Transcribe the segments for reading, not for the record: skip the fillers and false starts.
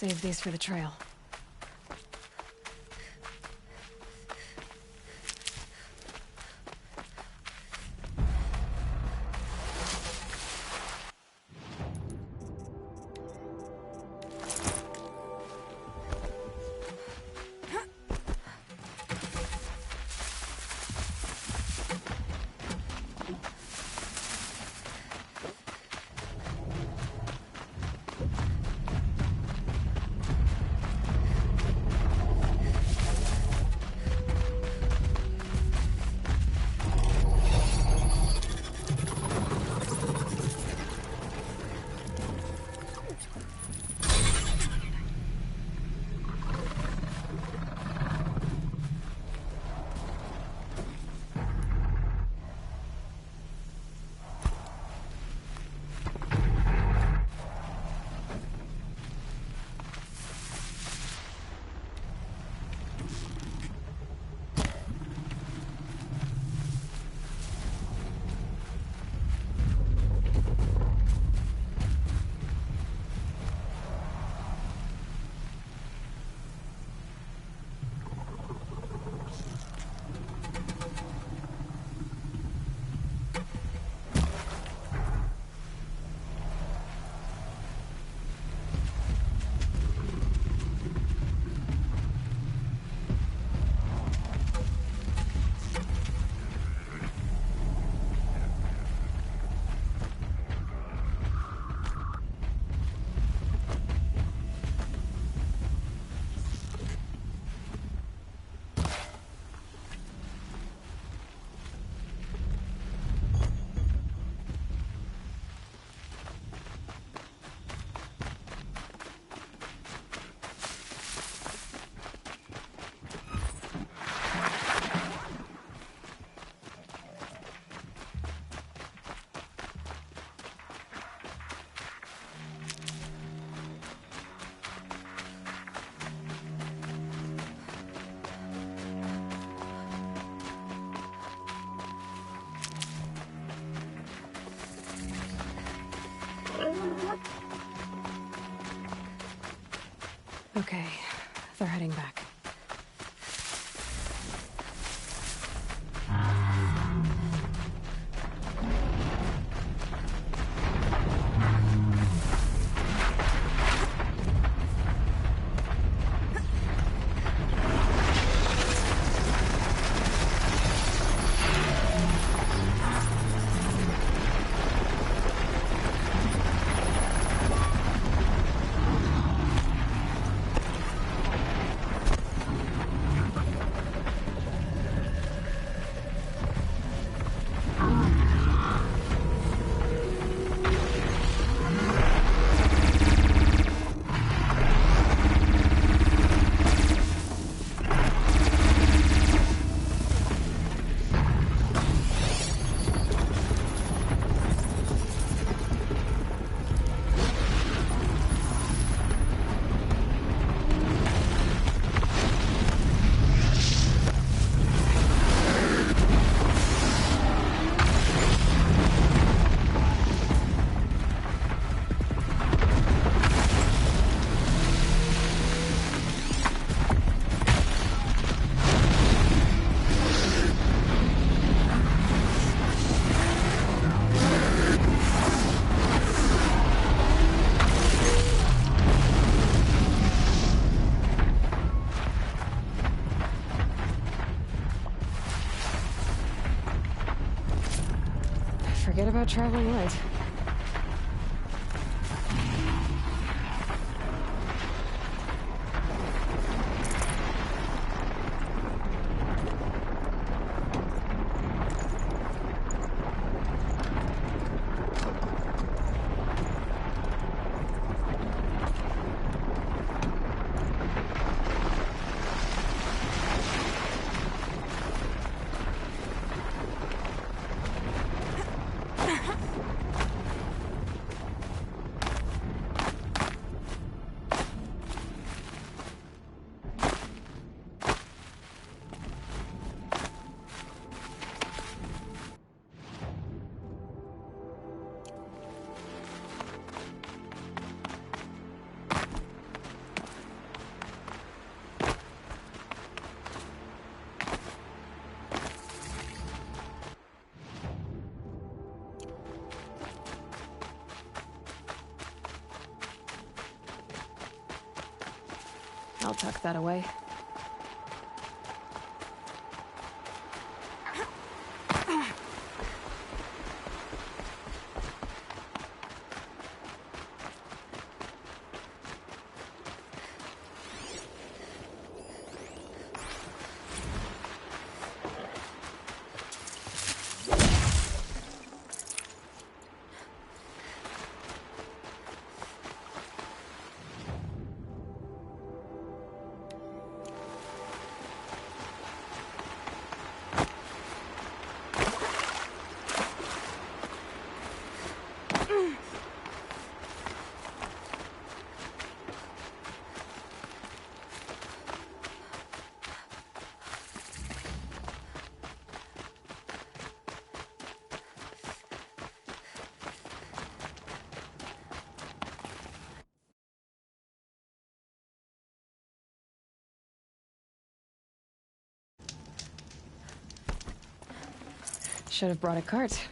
Save these for the trail. Okay, they're heading back. Forget about traveling light. tuck that away. Should have brought a cart.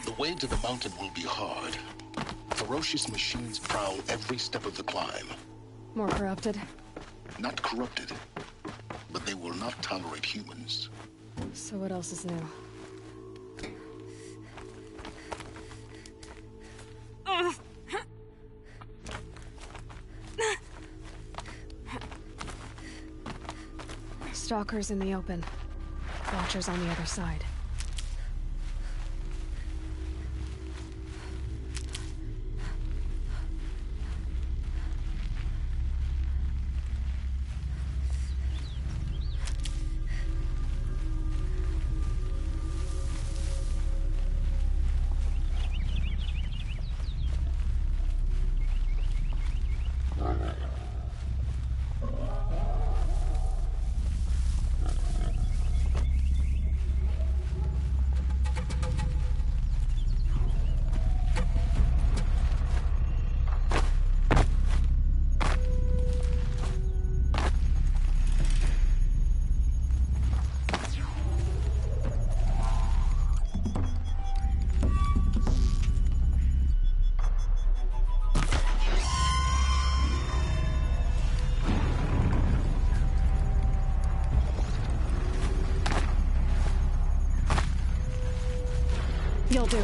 The way to the mountain will be hard. Ferocious machines prowl every step of the climb. More corrupted. Not corrupted, but they will not tolerate humans. So what else is new? Stalkers in the open. Watchers on the other side. You'll do.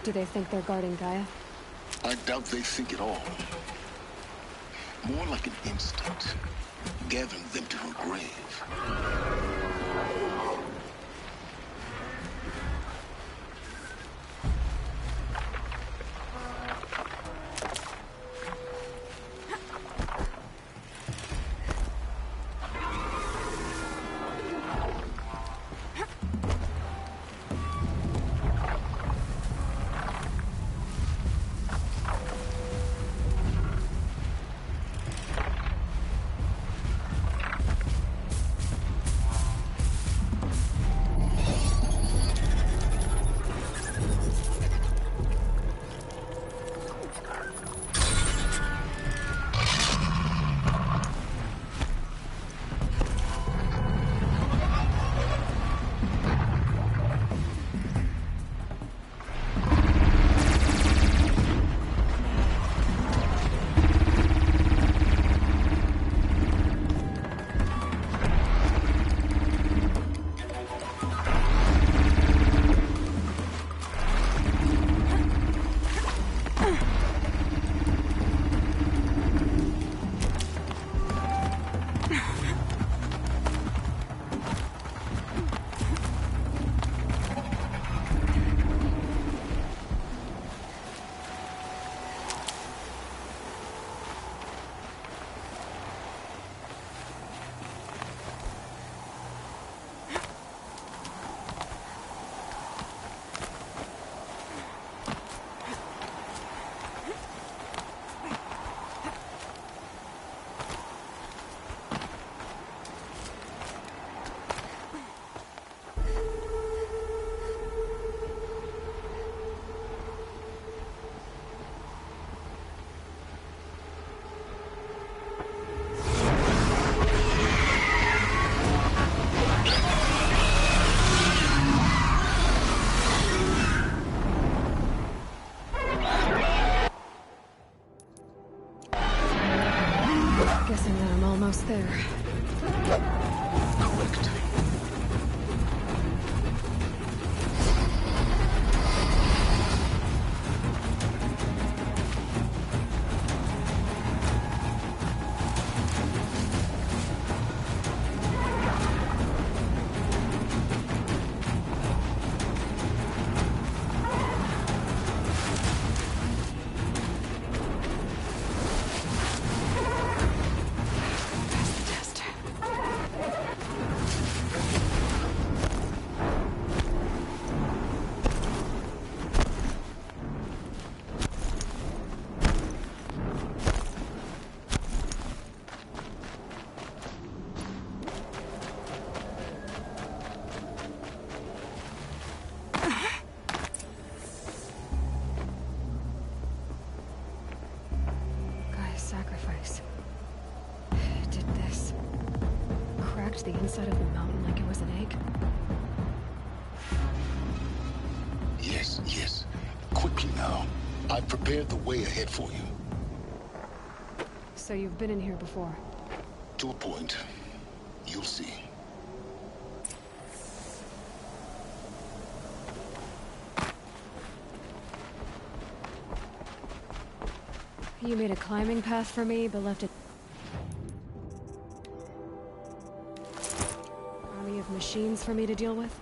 Do they think they're guarding Gaia? I doubt they think at all. More like an instinct, gathering them to her grave. cracked the inside of the mountain like it was an egg? Yes, yes. Quickly now. I've prepared the way ahead for you. So you've been in here before? To a point. You'll see. You made a climbing path for me, but left it... army of machines for me to deal with?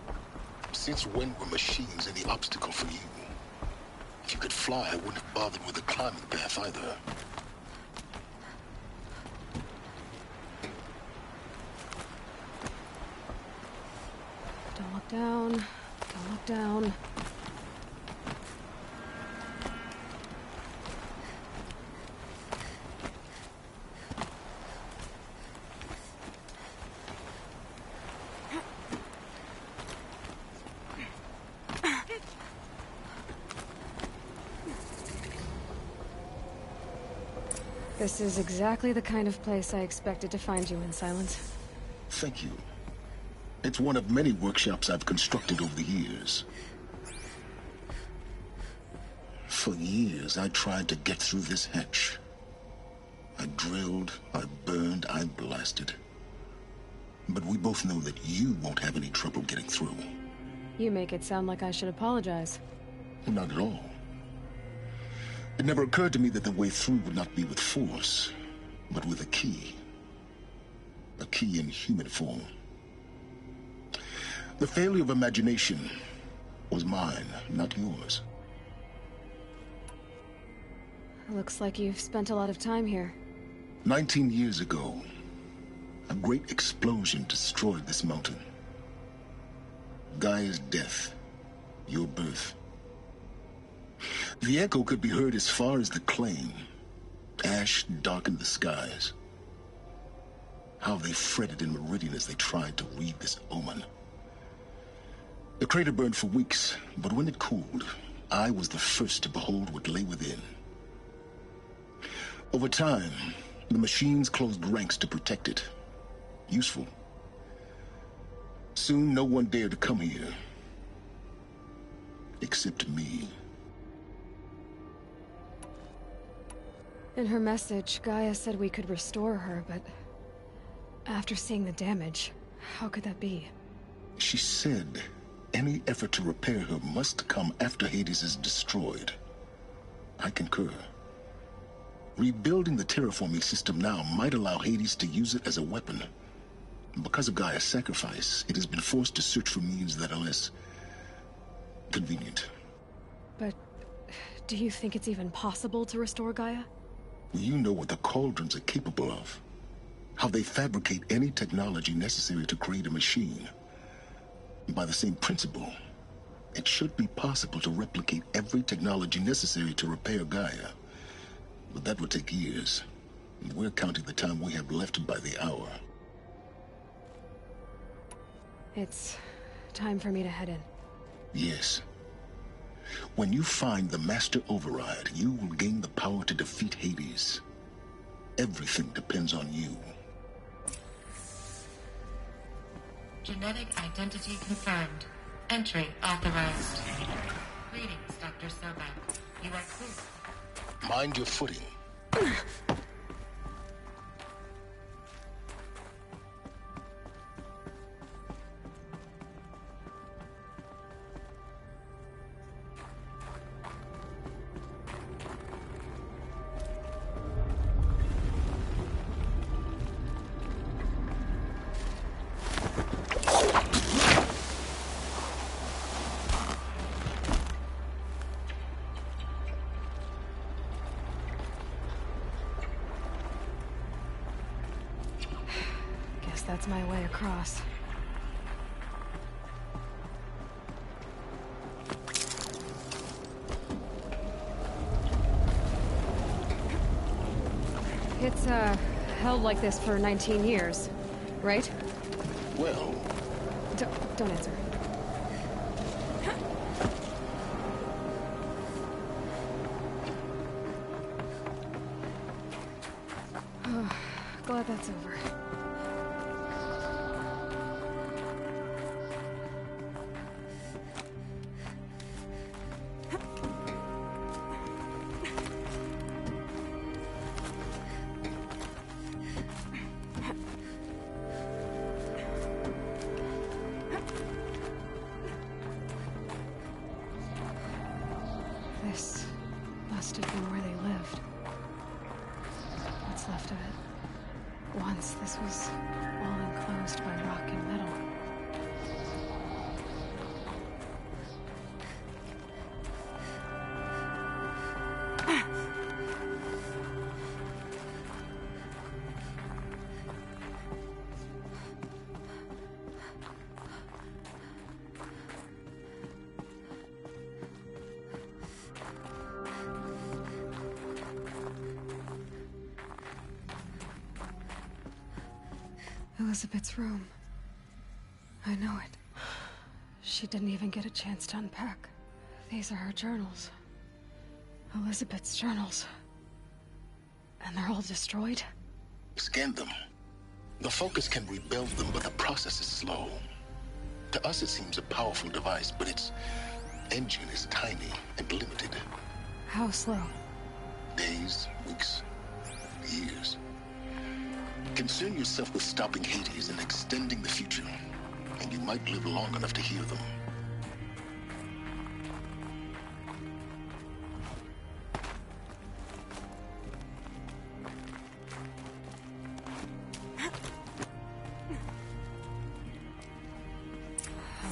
Since when were machines any obstacle for you? If you could fly, I wouldn't have bothered with a climbing path either. Don't look down. Don't look down. This is exactly the kind of place I expected to find you in, Silence. Thank you. It's one of many workshops I've constructed over the years. For years, I tried to get through this hatch. I drilled, I burned, I blasted. But we both know that you won't have any trouble getting through. You make it sound like I should apologize. Not at all. It never occurred to me that the way through would not be with force, but with a key. A key in human form. The failure of imagination was mine, not yours. Looks like you've spent a lot of time here. 19 years ago, a great explosion destroyed this mountain. Gaia's death, your birth. The echo could be heard as far as the claim. Ash darkened the skies. How they fretted in Meridian as they tried to read this omen. The crater burned for weeks, but when it cooled, I was the first to behold what lay within. Over time, the machines closed ranks to protect it. Useful. Soon, no one dared to come here. Except me. In her message, Gaia said we could restore her, but... after seeing the damage, how could that be? She said any effort to repair her must come after Hades is destroyed. I concur. Rebuilding the terraforming system now might allow Hades to use it as a weapon. Because of Gaia's sacrifice, it has been forced to search for means that are less convenient. But do you think it's even possible to restore Gaia? You know what the Cauldrons are capable of. How they fabricate any technology necessary to create a machine. By the same principle, it should be possible to replicate every technology necessary to repair Gaia. But that would take years. And we're counting the time we have left by the hour. It's time for me to head in. Yes. When you find the Master Override, you will gain the power to defeat Hades. Everything depends on you. Genetic identity confirmed. Entry authorized. Greetings, Dr. Sobek. You are clear. Mind your footing. That's my way across. It's, held like this for 19 years, right? Well... Don't answer. Glad that's over. must have been where they lived. What's left of it. Once this was all enclosed by rock and metal. Elizabeth's room. I know it. She didn't even get a chance to unpack. These are her journals. Elizabeth's journals. And they're all destroyed? Scan them. The Focus can rebuild them, but the process is slow. To us, it seems a powerful device, but its engine is tiny and limited. How slow? Days, weeks, years. Concern yourself with stopping Hades and extending the future, and you might live long enough to hear them.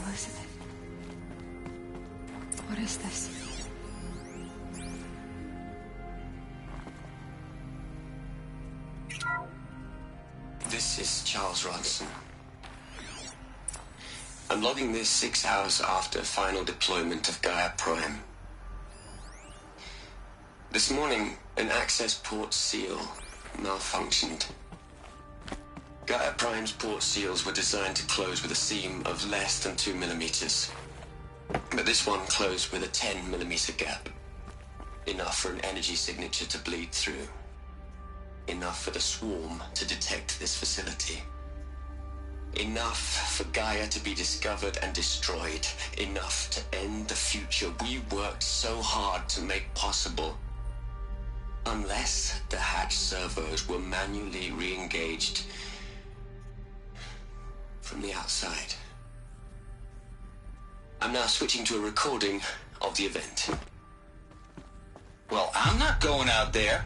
Elizabeth. What is this? This is Charles Ronson. I'm logging this 6 hours after final deployment of Gaia Prime. This morning, an access port seal malfunctioned. Gaia Prime's port seals were designed to close with a seam of less than 2 millimeters. But this one closed with a 10 millimeter gap. Enough for an energy signature to bleed through. Enough for the swarm to detect this facility. Enough for Gaia to be discovered and destroyed. Enough to end the future we worked so hard to make possible. Unless the hatch servos were manually re-engaged from the outside. I'm now switching to a recording of the event. Well, I'm not going out there.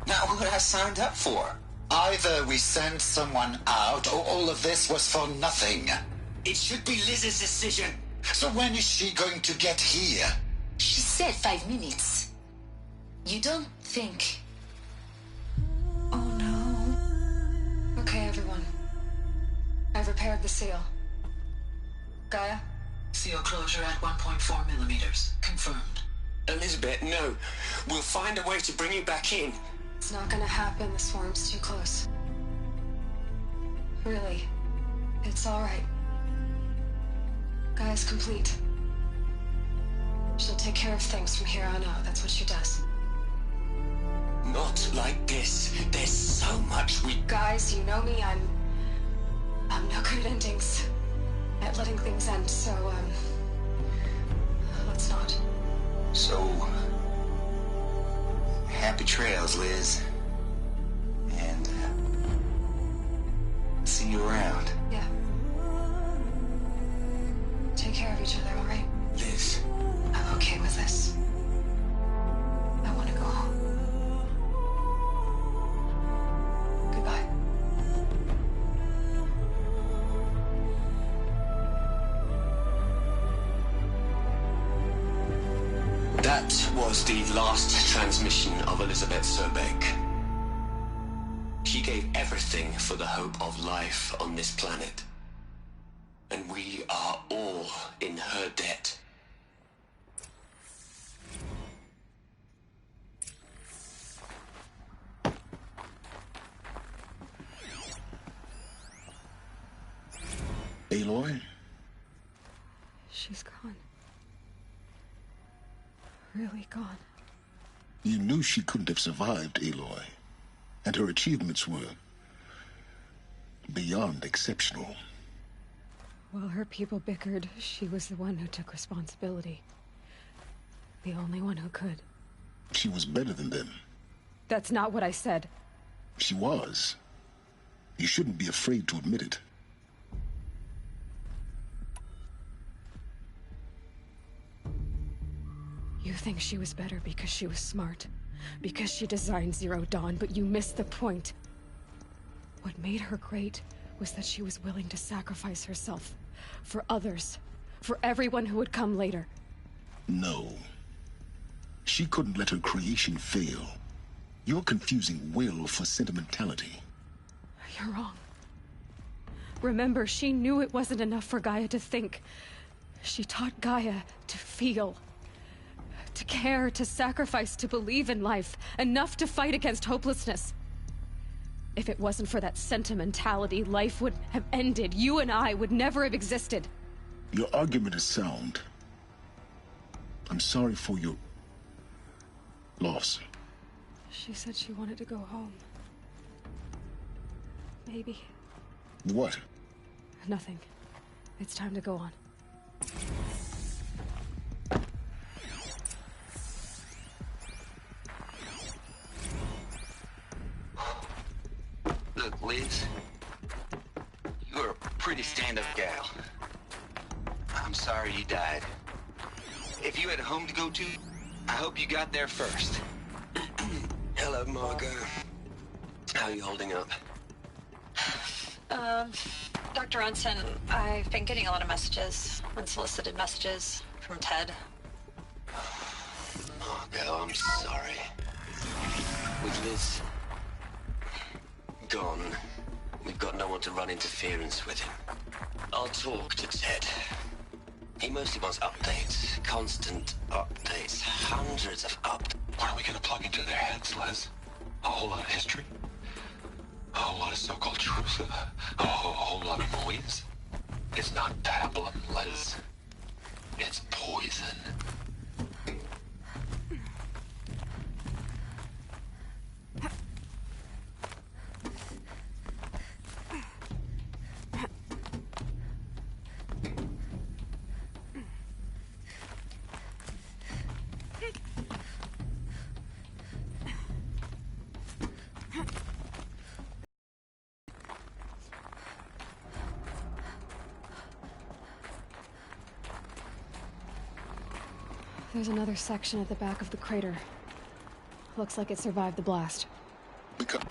Not what I signed up for. Either we send someone out, or all of this was for nothing. It should be Liz's decision. So when is she going to get here? She said 5 minutes. You don't think... Oh no. Okay, everyone. I've repaired the seal. Gaia? Seal closure at 1.4 millimeters. Confirmed. Elizabeth, no. We'll find a way to bring you back in. It's not gonna happen. The swarm's too close. Really. It's alright. Gaia's complete. She'll take care of things from here on out. That's what she does. Not like this. There's so much we... Guys, you know me. I'm no good at endings. At letting things end, so, let's not. So... happy trails, Liz. And, see you around. Yeah. Take care of each other, alright? Liz. I'm okay with this. I want to go home. Goodbye. That was the last transmission of Elizabeth Sobeck. She gave everything for the hope of life on this planet. And we are all in her debt. Aloy? She's gone. Really gone. You knew she couldn't have survived, Aloy. And her achievements were beyond exceptional. While her people bickered, she was the one who took responsibility. The only one who could. She was better than them. That's not what I said. She was. You shouldn't be afraid to admit it. You think she was better because she was smart, because she designed Zero Dawn, but you missed the point. What made her great was that she was willing to sacrifice herself for others, for everyone who would come later. No. She couldn't let her creation fail. You're confusing will for sentimentality. You're wrong. Remember, she knew it wasn't enough for Gaia to think. She taught Gaia to feel. To care, to sacrifice, to believe in life. Enough to fight against hopelessness. If it wasn't for that sentimentality, life would have ended. You and I would never have existed. Your argument is sound. I'm sorry for your loss. She said she wanted to go home. Maybe. What? Nothing. It's time to go on. Look, Liz. You're a pretty stand-up gal. I'm sorry you died. If you had a home to go to, I hope you got there first. Hello, Margot. How are you holding up? Dr. Unson, I've been getting a lot of messages, unsolicited messages from Ted. Margot, I'm sorry. With Liz gone, we've got no one to run interference with him. I'll talk to Ted. He mostly wants updates, constant updates, hundreds of updates. What are we gonna plug into their heads, Liz? A whole lot of history? A whole lot of so-called truth? A whole lot of noise? It's not pablum, Liz. It's poison. There's another section at the back of the crater. Looks like it survived the blast. Because...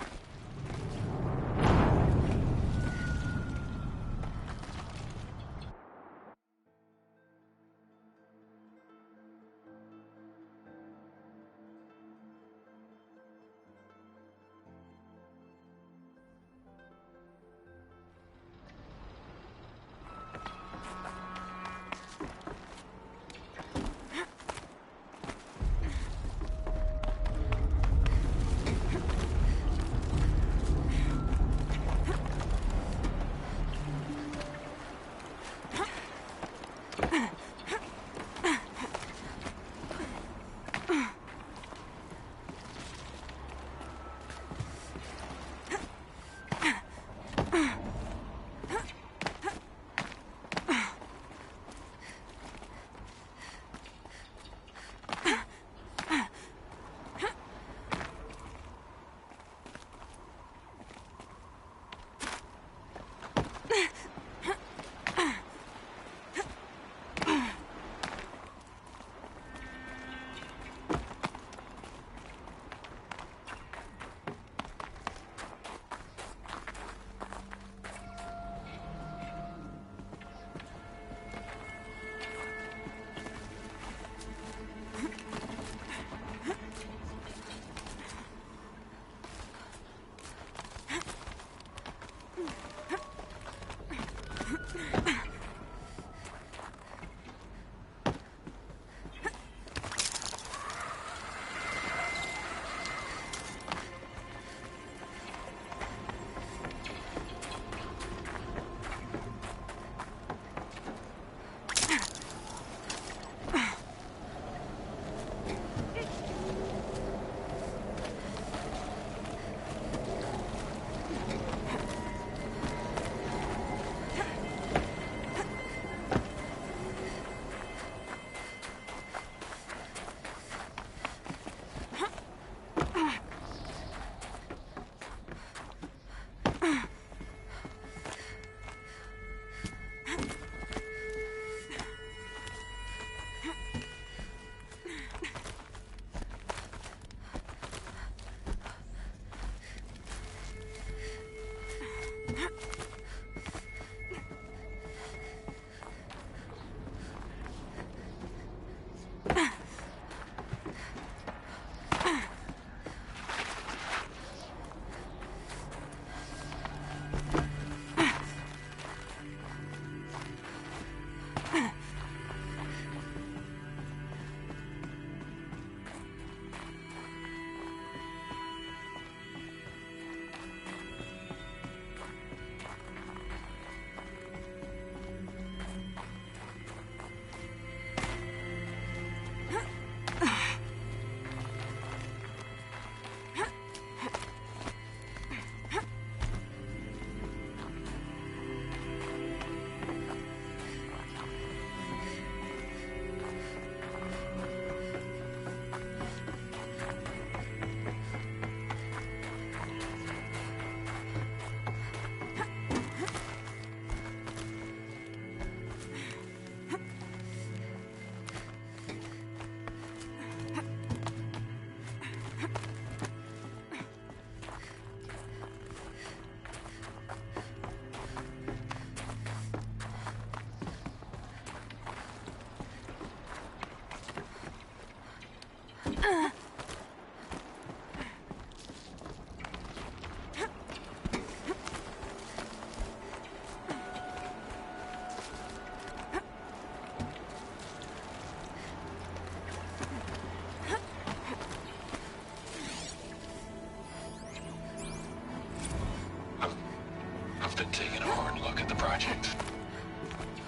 I've been taking a hard look at the project.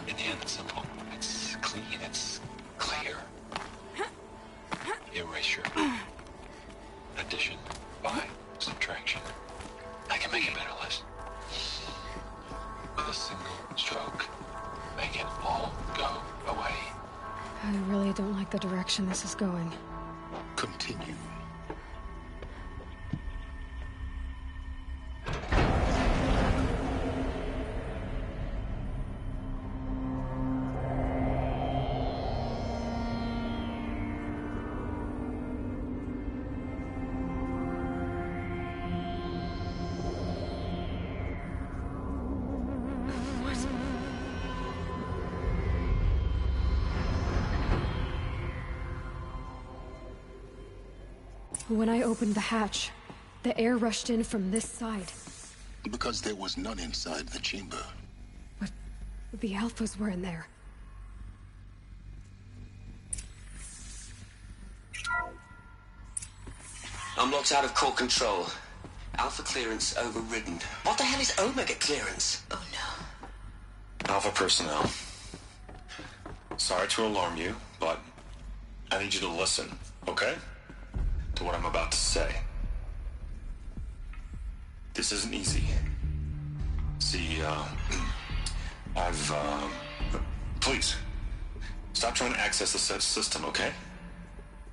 In the end, it's simple. It's clean. It's clear. Erasure. Addition. By. Subtraction. I can make a better list. With a single stroke. Make it all go away. I really don't like the direction this is going. Continue. When I opened the hatch, the air rushed in from this side. Because there was none inside the chamber. But the Alphas were in there. I'm locked out of core control. Alpha clearance overridden. What the hell is Omega clearance? Oh no. Alpha personnel. Sorry to alarm you, but I need you to listen, okay? To what I'm about to say. This isn't easy. See, please, stop trying to access the system, okay?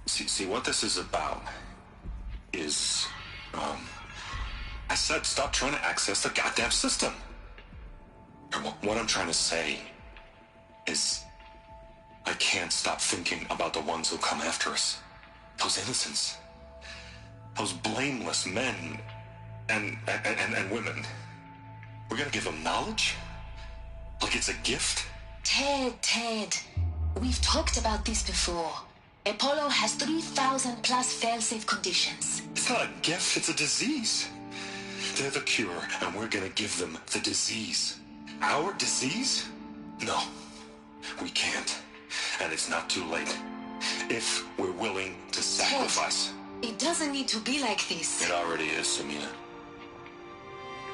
See, what this is about is, I said stop trying to access the goddamn system. And what I'm trying to say is, I can't stop thinking about the ones who come after us. Those innocents. Those blameless men and women. We're gonna give them knowledge? Like it's a gift? Ted. We've talked about this before. Apollo has 3,000 plus fail-safe conditions. It's not a gift, it's a disease. They're the cure, and we're gonna give them the disease. Our disease? No, we can't. And it's not too late. If we're willing to sacrifice. Ted, it doesn't need to be like this. It already is, Samina.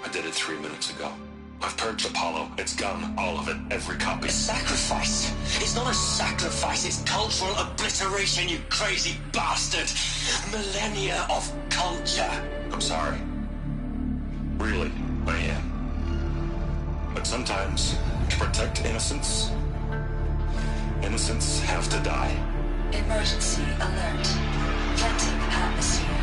I did it 3 minutes ago. I've purged Apollo. It's gone. All of it. Every copy. A sacrifice? It's not a sacrifice. It's cultural obliteration, you crazy bastard. Millennia of culture. I'm sorry. Really, I am. But sometimes, to protect innocence, innocents have to die. Emergency alert. Venting atmosphere.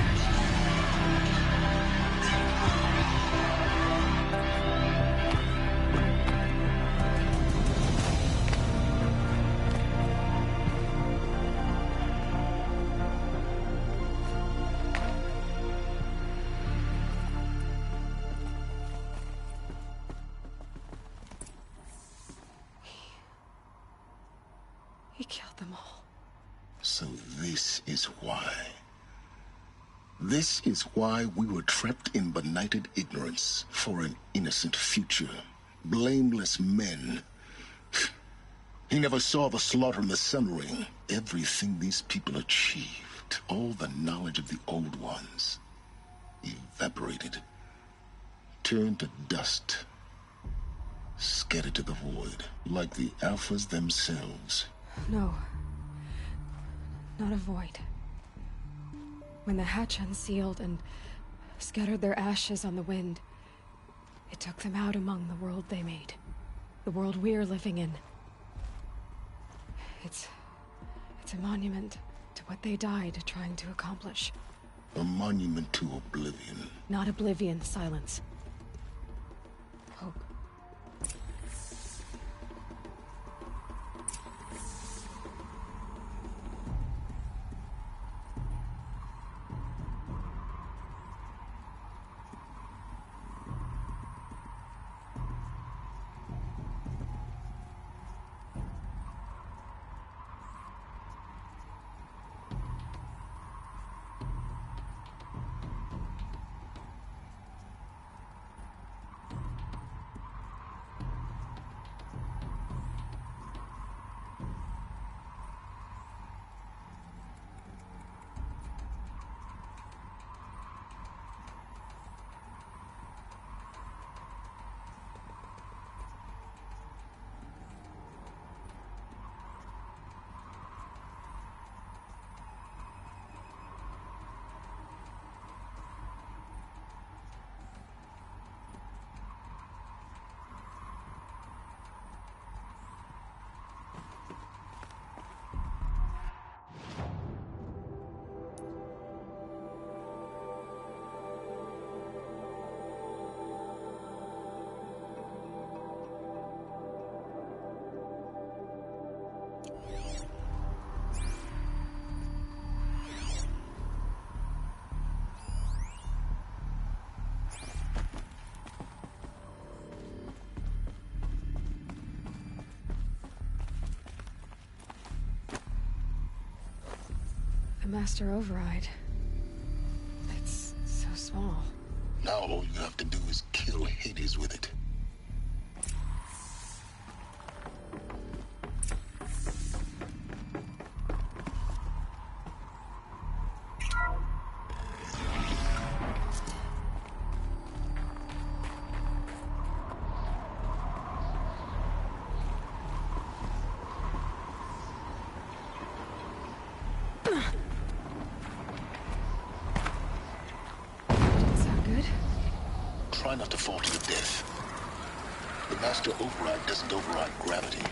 He killed them all. So this is why. This is why we were trapped in benighted ignorance for an innocent future. Blameless men. He never saw the slaughter in the Sun Ring. Everything these people achieved, all the knowledge of the old ones, evaporated, turned to dust, scattered to the void, like the Alphas themselves. No. Not a void. When the hatch unsealed and scattered their ashes on the wind, it took them out among the world they made. The world we're living in. It's a monument to what they died trying to accomplish. A monument to oblivion. Not oblivion, silence. Hope. The Master Override. It's so small. Now all you have to do is kill Hades with it. Try not to fall to your death. The Master Override doesn't override gravity.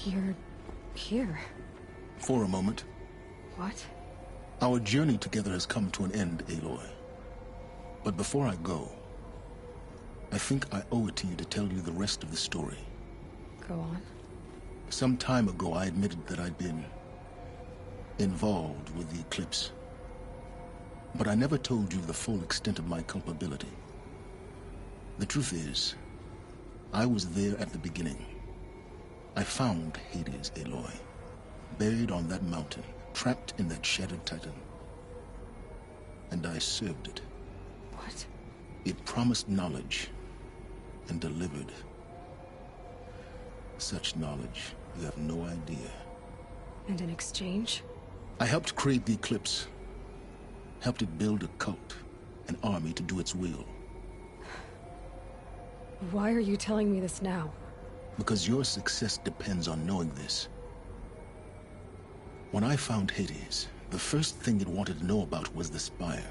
You're here. For a moment. What? Our journey together has come to an end, Aloy. But before I go, I think I owe it to you to tell you the rest of the story. Go on. Some time ago, I admitted that I'd been involved with the Eclipse. But I never told you the full extent of my culpability. The truth is, I was there at the beginning. I found Hades, Aloy, buried on that mountain, trapped in that shattered titan. And I served it. What? It promised knowledge and delivered. Such knowledge, you have no idea. And in exchange? I helped create the Eclipse. Helped it build a cult, an army to do its will. Why are you telling me this now? Because your success depends on knowing this. When I found Hades, the first thing it wanted to know about was the Spire.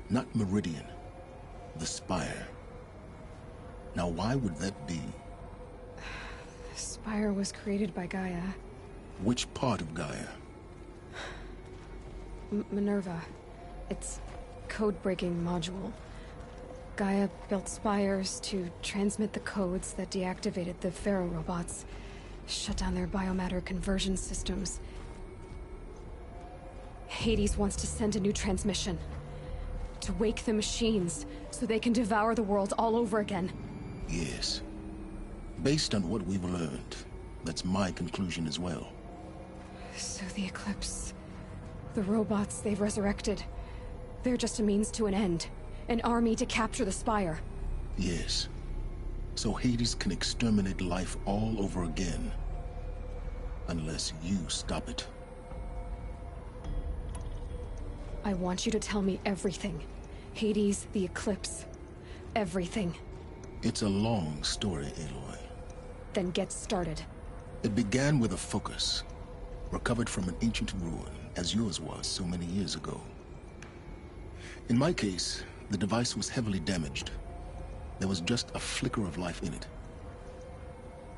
Not Meridian. The Spire. Now why would that be? The Spire was created by Gaia. Which part of Gaia? Minerva. It's code-breaking module. Gaia built spires to transmit the codes that deactivated the Pharaoh robots, shut down their biomatter conversion systems. Hades wants to send a new transmission. To wake the machines, so they can devour the world all over again. Yes. Based on what we've learned, that's my conclusion as well. So the Eclipse... the robots they've resurrected... they're just a means to an end. An army to capture the Spire. Yes. So Hades can exterminate life all over again. Unless you stop it. I want you to tell me everything. Hades, the Eclipse. Everything. It's a long story, Aloy. Then get started. It began with a focus. Recovered from an ancient ruin, as yours was so many years ago. In my case, the device was heavily damaged. There was just a flicker of life in it.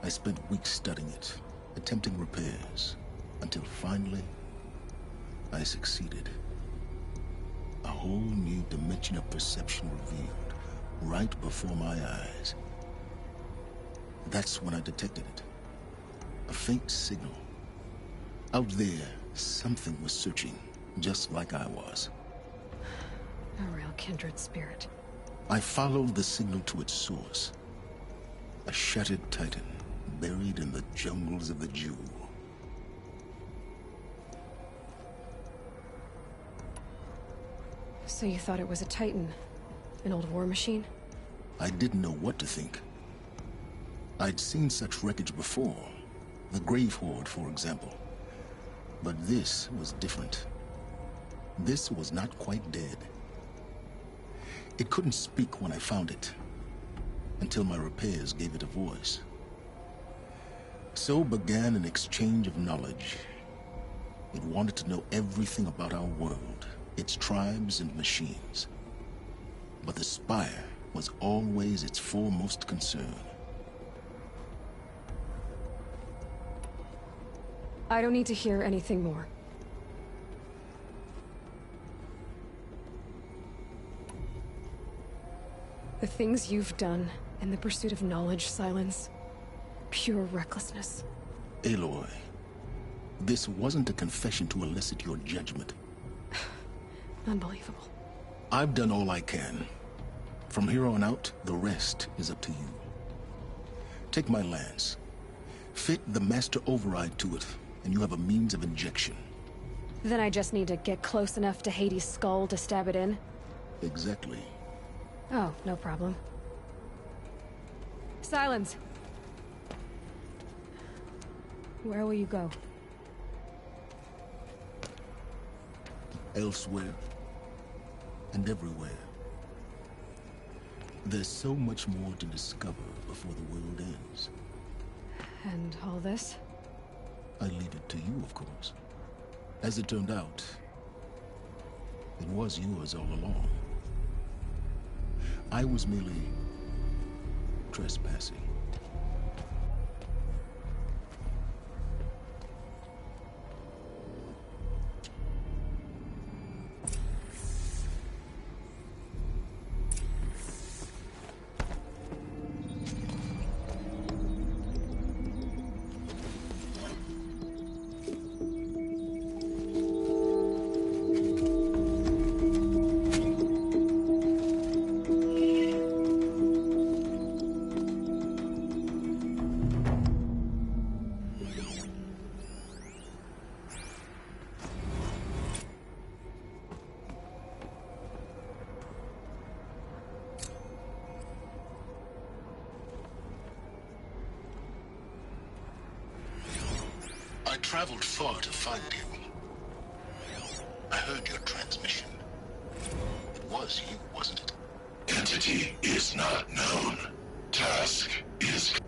I spent weeks studying it, attempting repairs, until finally, I succeeded. A whole new dimension of perception revealed, right before my eyes. That's when I detected it. A faint signal. Out there, something was searching, just like I was. A real kindred spirit. I followed the signal to its source. A shattered titan, buried in the jungles of the Jewel. So you thought it was a titan? An old war machine? I didn't know what to think. I'd seen such wreckage before. The Grave Horde, for example. But this was different. This was not quite dead. It couldn't speak when I found it, until my repairs gave it a voice. So began an exchange of knowledge. It wanted to know everything about our world, its tribes and machines. but the Spire was always its foremost concern. I don't need to hear anything more. The things you've done in the pursuit of knowledge, Silence, pure recklessness. Aloy, this wasn't a confession to elicit your judgment. Unbelievable. I've done all I can. From here on out, the rest is up to you. Take my lance. Fit the Master Override to it, and you have a means of injection. Then I just need to get close enough to Hades' skull to stab it in? Exactly. Oh, no problem. Silence! Where will you go? Elsewhere. And everywhere. There's so much more to discover before the world ends. And all this? I leave it to you, of course. As it turned out, it was yours all along. I was merely trespassing. I traveled far to find you. I heard your transmission. It was you, wasn't it? Entity is not known. Task is...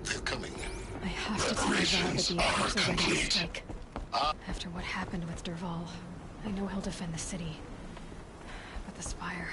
They're coming. I have to tell Dervahl that the Eclipse are ready to strike. After what happened with Dervahl, I know he'll defend the city. But the Spire...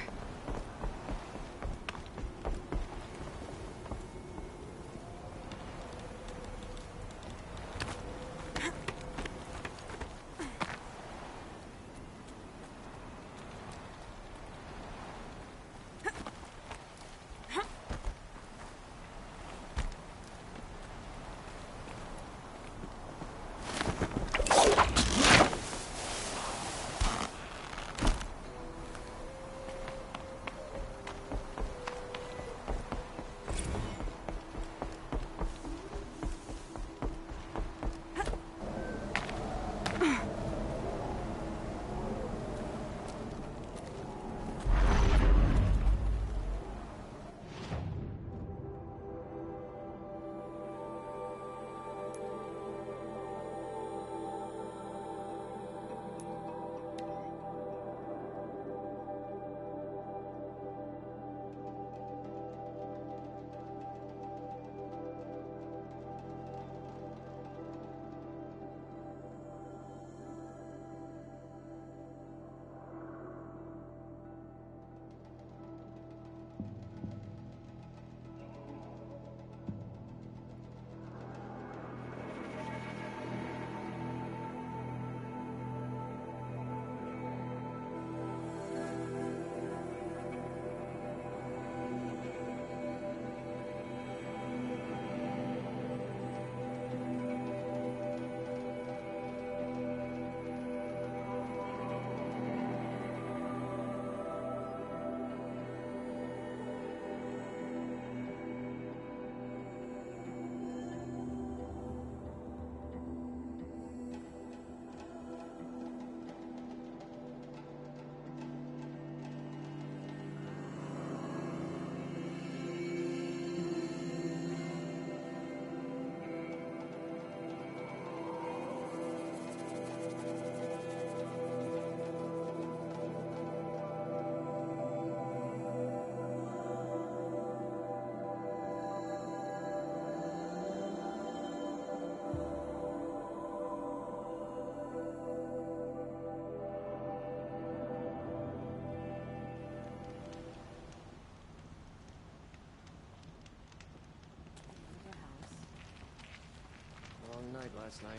night last night.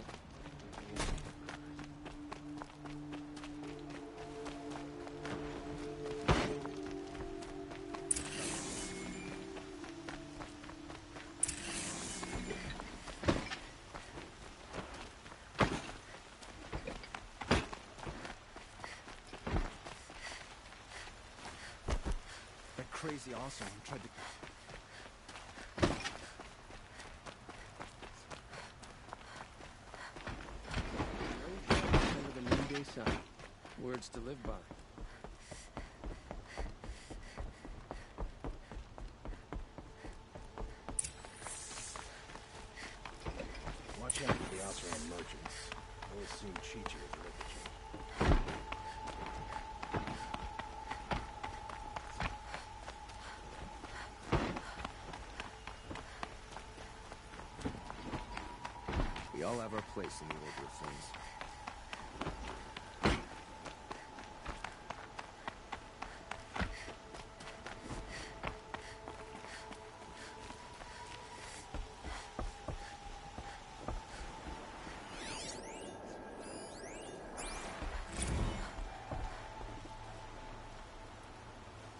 That crazy Oseram tried to... Son. Words to live by. Watch out for the Oseram merchants. They'll soon cheat you with literature. We all have our place in the order of things.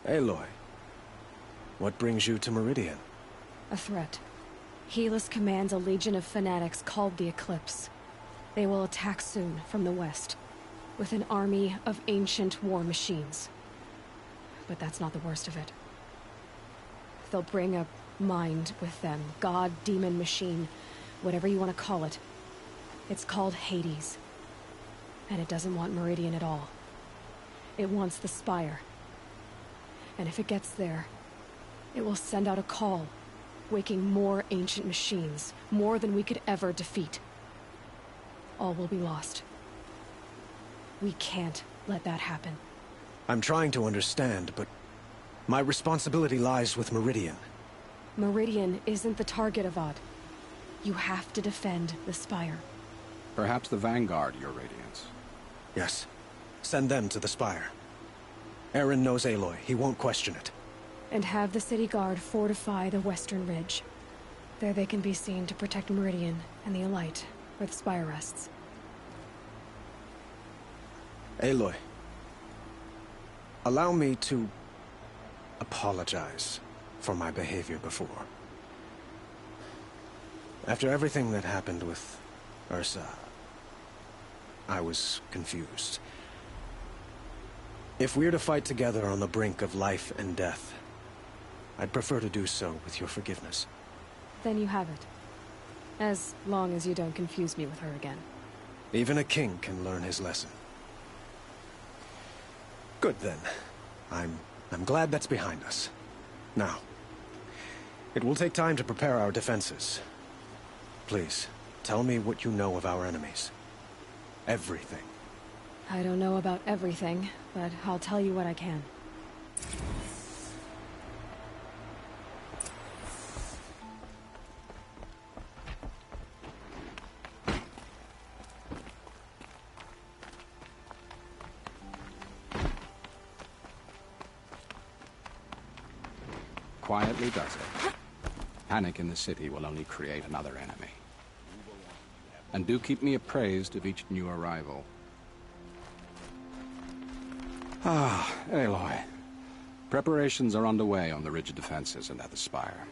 Aloy, what brings you to Meridian? A threat. Helis commands a legion of fanatics called the Eclipse. They will attack soon from the west, with an army of ancient war machines. But that's not the worst of it. They'll bring a mind with them, god, demon, machine, whatever you want to call it. It's called Hades. And it doesn't want Meridian at all. It wants the Spire. And if it gets there, it will send out a call, waking more ancient machines, more than we could ever defeat. All will be lost. We can't let that happen. I'm trying to understand, but my responsibility lies with Meridian. Meridian isn't the target, Avad. You have to defend the Spire. Perhaps the Vanguard, Your Radiance. Yes. Send them to the Spire. Eren knows Aloy. He won't question it. And have the city guard fortify the western ridge. There they can be seen to protect Meridian and the Elite, where the Spire rests. Aloy, allow me to apologize for my behavior before. After everything that happened with Ursa, I was confused. If we're to fight together on the brink of life and death, I'd prefer to do so with your forgiveness. Then you have it. As long as you don't confuse me with her again. Even a king can learn his lesson. Good then. I'm glad that's behind us. Now, it will take time to prepare our defenses. Please, tell me what you know of our enemies. Everything. I don't know about everything, but I'll tell you what I can. Quietly does it. Panic in the city will only create another enemy. And do keep me appraised of each new arrival. Ah, Aloy. Preparations are underway on the ridge defenses and at the Spire.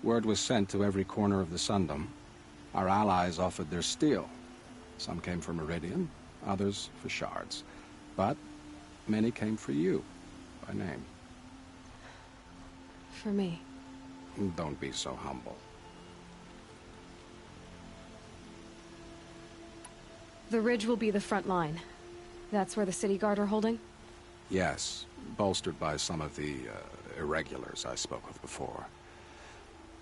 Word was sent to every corner of the Sundom. Our allies offered their steel. Some came for Meridian, others for shards. But many came for you, by name. For me. Don't be so humble. The ridge will be the front line. That's where the city guard are holding? Yes, bolstered by some of the irregulars I spoke of before.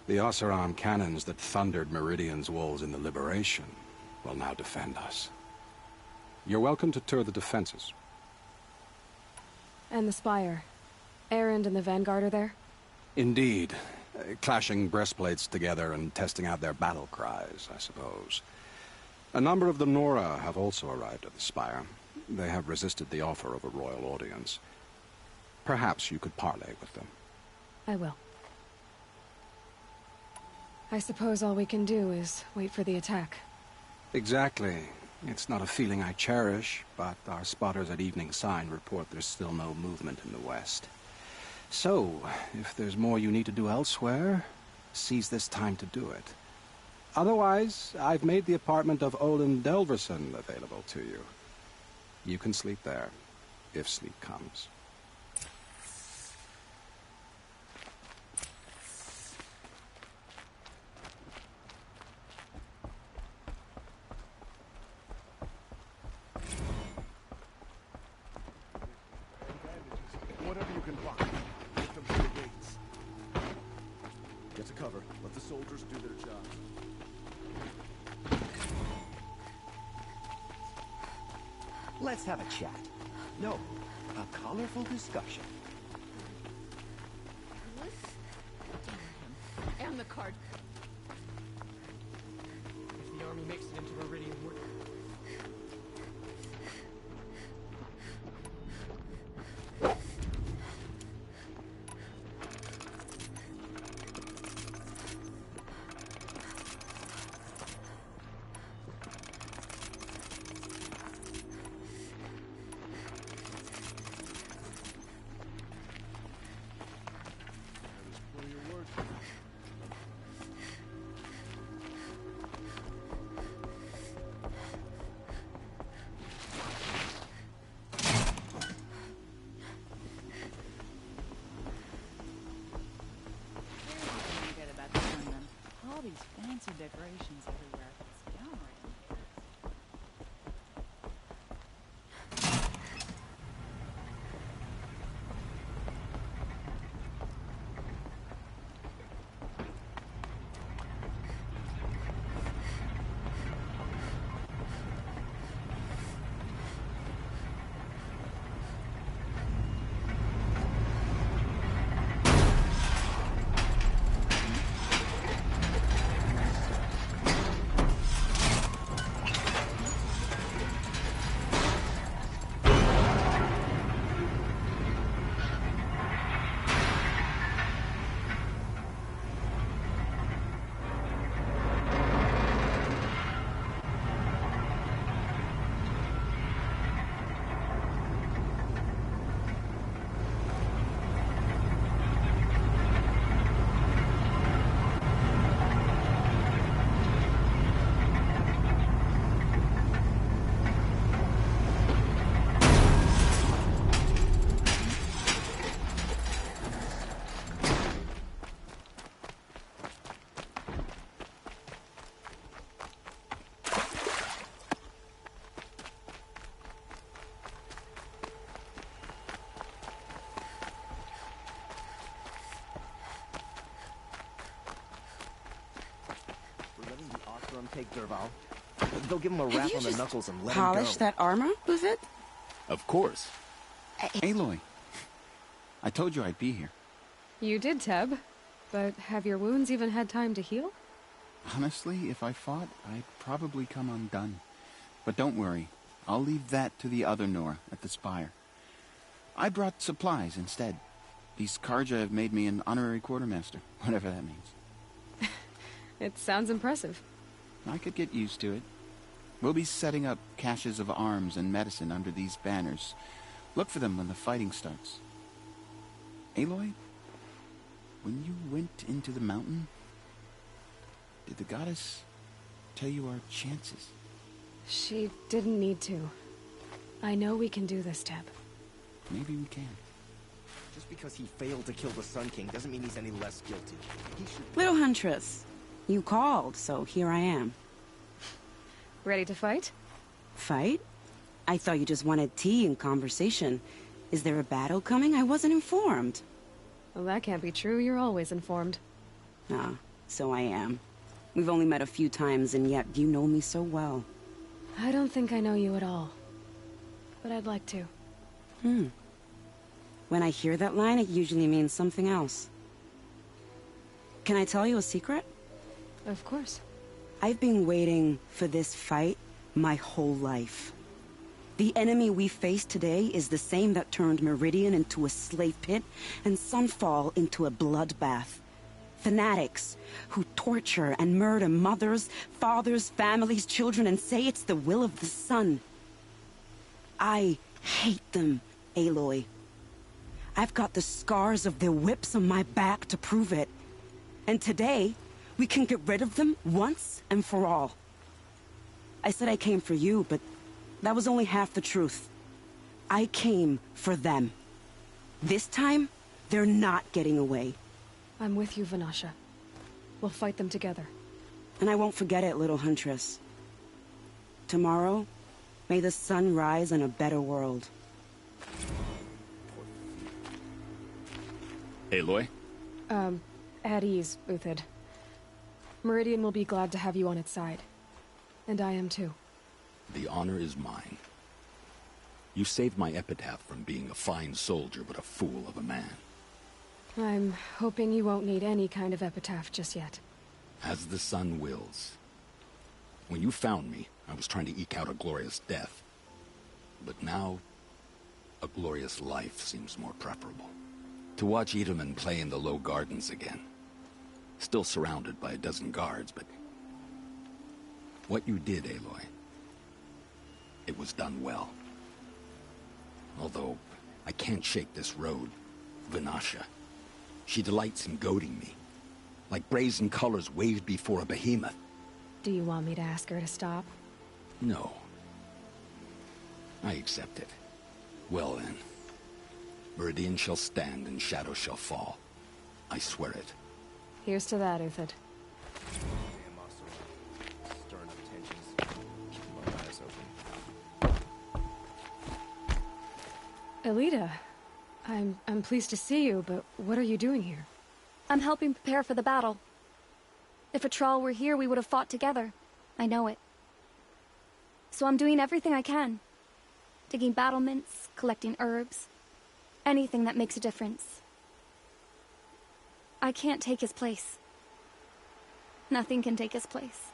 The Oseram cannons that thundered Meridian's walls in the Liberation will now defend us. You're welcome to tour the defenses. And the Spire. Erend and the Vanguard are there? Indeed. Clashing breastplates together and testing out their battle cries, I suppose. A number of the Nora have also arrived at the Spire. They have resisted the offer of a royal audience. Perhaps you could parley with them. I will. I suppose all we can do is wait for the attack. Exactly. It's not a feeling I cherish, but our spotters at Evening Sign report there's still no movement in the west. So, if there's more you need to do elsewhere, seize this time to do it. Otherwise, I've made the apartment of Olin Delverson available to you. You can sleep there, if sleep comes. Whatever you can find, get them to the gates. Get to cover. Let the soldiers do their job. Let's have a chat. No, a colorful discussion. And the card. If the army makes it into Meridian, we're... All these fancy decorations everywhere. It's downright take Derval. They'll give him a rap on the knuckles and let him go. Polish that armor, was it? Of course. Aloy, I told you I'd be here. You did, Teb. But have your wounds even had time to heal? Honestly, if I fought, I'd probably come undone. But don't worry. I'll leave that to the other Nora at the Spire. I brought supplies instead. These Karja have made me an honorary quartermaster, whatever that means. It sounds impressive. I could get used to it. We'll be setting up caches of arms and medicine under these banners. Look for them when the fighting starts. Aloy, when you went into the mountain, did the goddess tell you our chances? She didn't need to. I know we can do this, Teb. Maybe we can. Just because he failed to kill the Sun King doesn't mean he's any less guilty. He should... Little Huntress, you called, so here I am. Ready to fight? Fight? I thought you just wanted tea and conversation. Is there a battle coming? I wasn't informed. Well, that can't be true. You're always informed. Ah, so I am. We've only met a few times, and yet you know me so well. I don't think I know you at all. But I'd like to. When I hear that line, it usually means something else. Can I tell you a secret? Of course. I've been waiting for this fight my whole life. The enemy we face today is the same that turned Meridian into a slave pit and Sunfall into a bloodbath. Fanatics who torture and murder mothers, fathers, families, children, and say it's the will of the sun. I hate them, Aloy. I've got the scars of their whips on my back to prove it. And today, we can get rid of them once and for all. I said I came for you, but that was only half the truth. I came for them. This time, they're not getting away. I'm with you, Vanasha. We'll fight them together. And I won't forget it, little huntress. Tomorrow, may the sun rise in a better world. Aloy? At ease, Uthid. Meridian will be glad to have you on its side. And I am too. The honor is mine. You saved my epitaph from being a fine soldier, but a fool of a man. I'm hoping you won't need any kind of epitaph just yet. As the sun wills. When you found me, I was trying to eke out a glorious death. But now, a glorious life seems more preferable. To watch Itamen play in the low gardens again. Still surrounded by a dozen guards, but... what you did, Aloy, it was done well. Although, I can't shake this road, Vanasha. She delights in goading me. Like brazen colors waved before a behemoth. Do you want me to ask her to stop? No. I accept it. Well then. Meridian shall stand and shadow shall fall. I swear it. Here's to that, Uthid. Stirring up tensions. Keep my eyes open. Elita, I'm pleased to see you, but what are you doing here? I'm helping prepare for the battle. If Atral were here, we would have fought together. I know it. So I'm doing everything I can. Digging battlements, collecting herbs. Anything that makes a difference. I can't take his place. Nothing can take his place.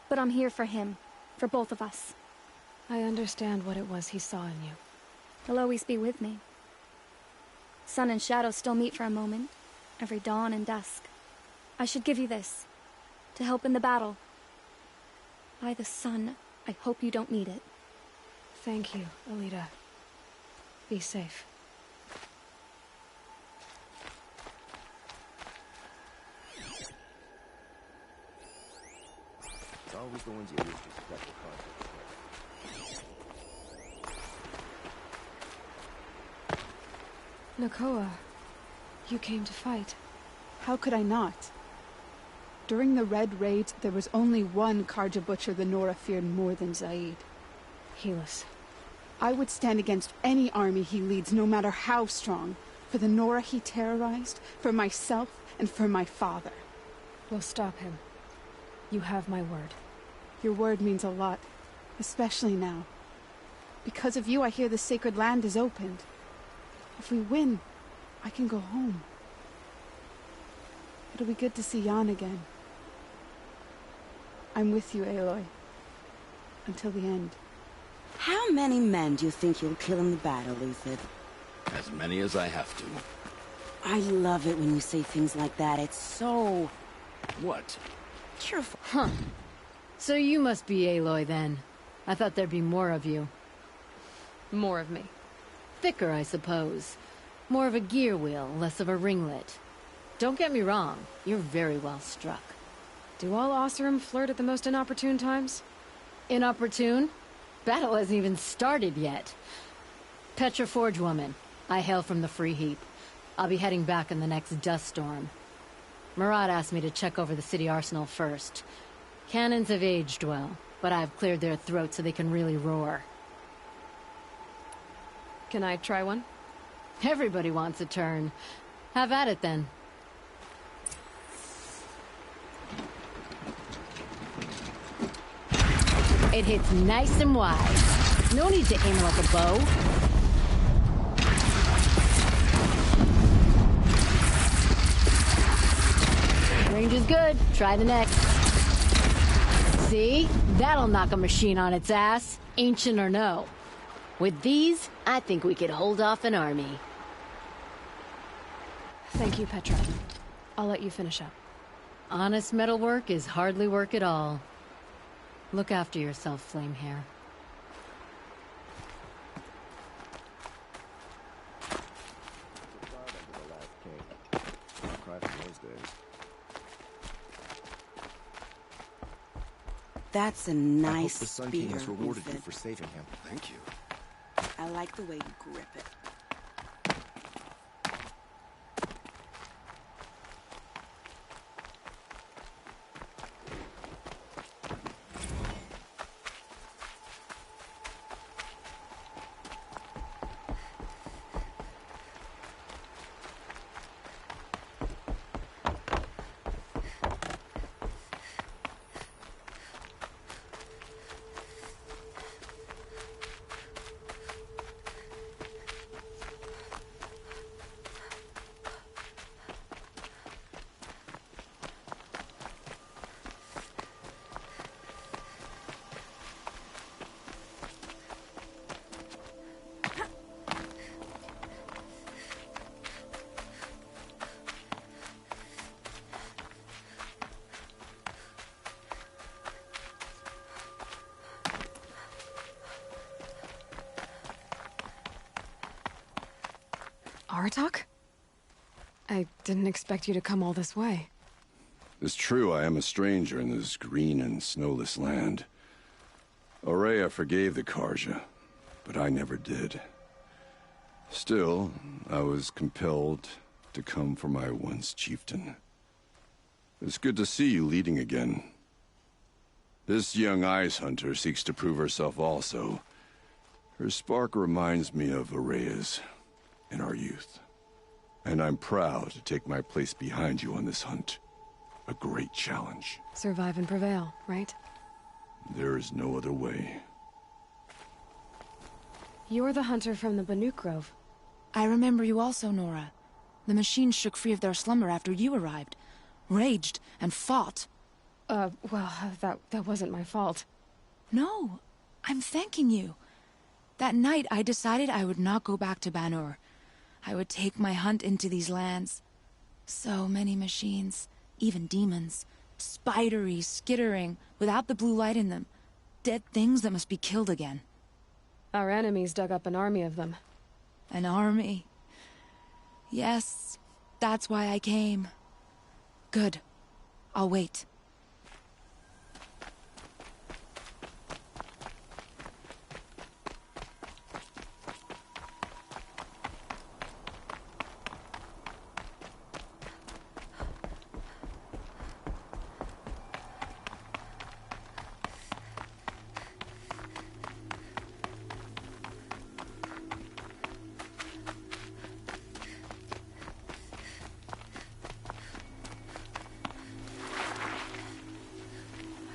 But I'm here for him. For both of us. I understand what it was he saw in you. He'll always be with me. Sun and shadow still meet for a moment. Every dawn and dusk. I should give you this. To help in the battle. By the sun, I hope you don't need it. Thank you, Elita. Be safe. It's always the ones you lose to special contact. Nakoa, you came to fight. How could I not? During the Red Raids, there was only one Karja Butcher the Nora feared more than Zaid. Helis. I would stand against any army he leads, no matter how strong. For the Nora he terrorized, for myself, and for my father. We'll stop him. You have my word. Your word means a lot, especially now. Because of you, I hear the sacred land is opened. If we win, I can go home. It'll be good to see Jan again. I'm with you, Aloy. Until the end. How many men do you think you'll kill in the battle, Uthid? As many as I have to. I love it when you say things like that. It's so... What? cheerful. Huh. So you must be Aloy, then. I thought there'd be more of you. More of me. Thicker, I suppose. More of a gear wheel, less of a ringlet. Don't get me wrong, you're very well struck. Do all Oseram flirt at the most inopportune times? Inopportune? Battle hasn't even started yet. Petra Forge woman. I hail from the Free Heap. I'll be heading back in the next dust storm. Murad asked me to check over the city arsenal first. Cannons have aged well, but I've cleared their throats so they can really roar. Can I try one? Everybody wants a turn. Have at it, then. It hits nice and wide. No need to aim like a bow. Range is good. Try the next. See? That'll knock a machine on its ass, ancient or no. With these, I think we could hold off an army. Thank you, Petra. I'll let you finish up. Honest metalwork is hardly work at all. Look after yourself, Flamehair. That's a I nice hope the Sun King has spear, rewarded you Rufus. for saving him. Thank you. I like the way you grip it. Aratak? I didn't expect you to come all this way. It's true I am a stranger in this green and snowless land. Aurea forgave the Carja, but I never did. Still, I was compelled to come for my once chieftain. It's good to see you leading again. This young ice hunter seeks to prove herself also. Her spark reminds me of Aurea's in our youth. And I'm proud to take my place behind you on this hunt. A great challenge. Survive and prevail, right? There is no other way. You're the hunter from the Banuk Grove. I remember you also, Nora. The machines shook free of their slumber after you arrived. Raged and fought. Well, that wasn't my fault. No, I'm thanking you. That night, I decided I would not go back to Banur. I would take my hunt into these lands. So many machines, even demons. Spidery, skittering, without the blue light in them. Dead things that must be killed again. Our enemies dug up an army of them. An army? Yes, that's why I came. Good. I'll wait.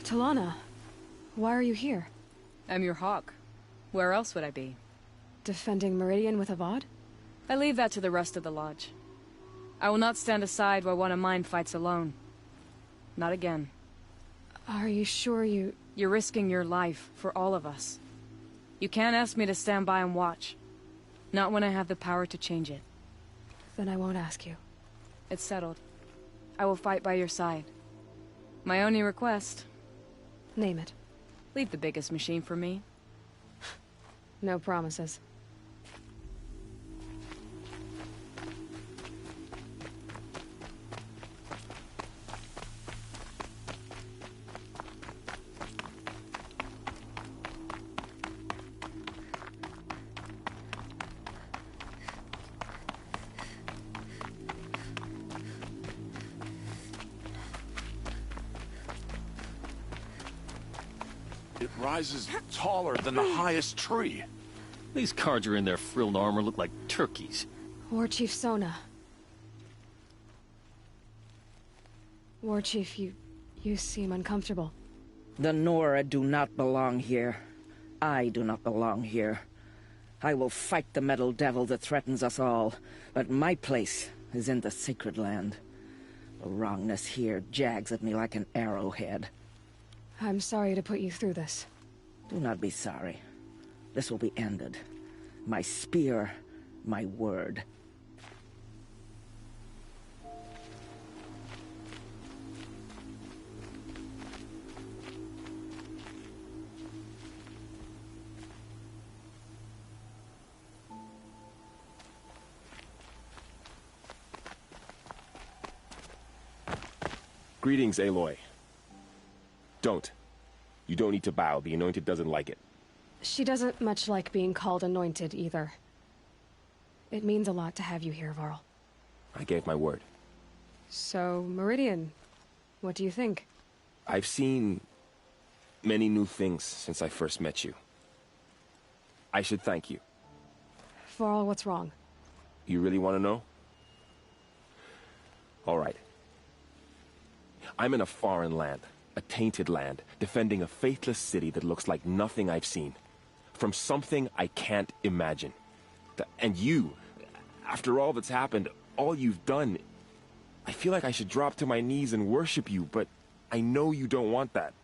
Talana, why are you here? I'm your hawk. Where else would I be? Defending Meridian with Avad? I leave that to the rest of the Lodge. I will not stand aside while one of mine fights alone. Not again. Are you sure you... You're risking your life for all of us. You can't ask me to stand by and watch. Not when I have the power to change it. Then I won't ask you. It's settled. I will fight by your side. My only request... Name it. Leave the biggest machine for me. No promises. It rises taller than the highest tree. These Carja in their frilled armor look like turkeys. War Chief Sona. War Chief, you seem uncomfortable. The Nora do not belong here. I do not belong here. I will fight the metal devil that threatens us all, but my place is in the sacred land. The wrongness here jags at me like an arrowhead. I'm sorry to put you through this. Do not be sorry. This will be ended. My spear, my word. Greetings, Aloy. Don't. You don't need to bow. The Anointed doesn't like it. She doesn't much like being called Anointed, either. It means a lot to have you here, Varl. I gave my word. So, Meridian, what do you think? I've seen many new things since I first met you. I should thank you. Varl, what's wrong? You really want to know? All right. I'm in a foreign land, a tainted land, defending a faithless city that looks like nothing I've seen. From something I can't imagine. And you, after all that's happened, all you've done, I feel like I should drop to my knees and worship you, but I know you don't want that.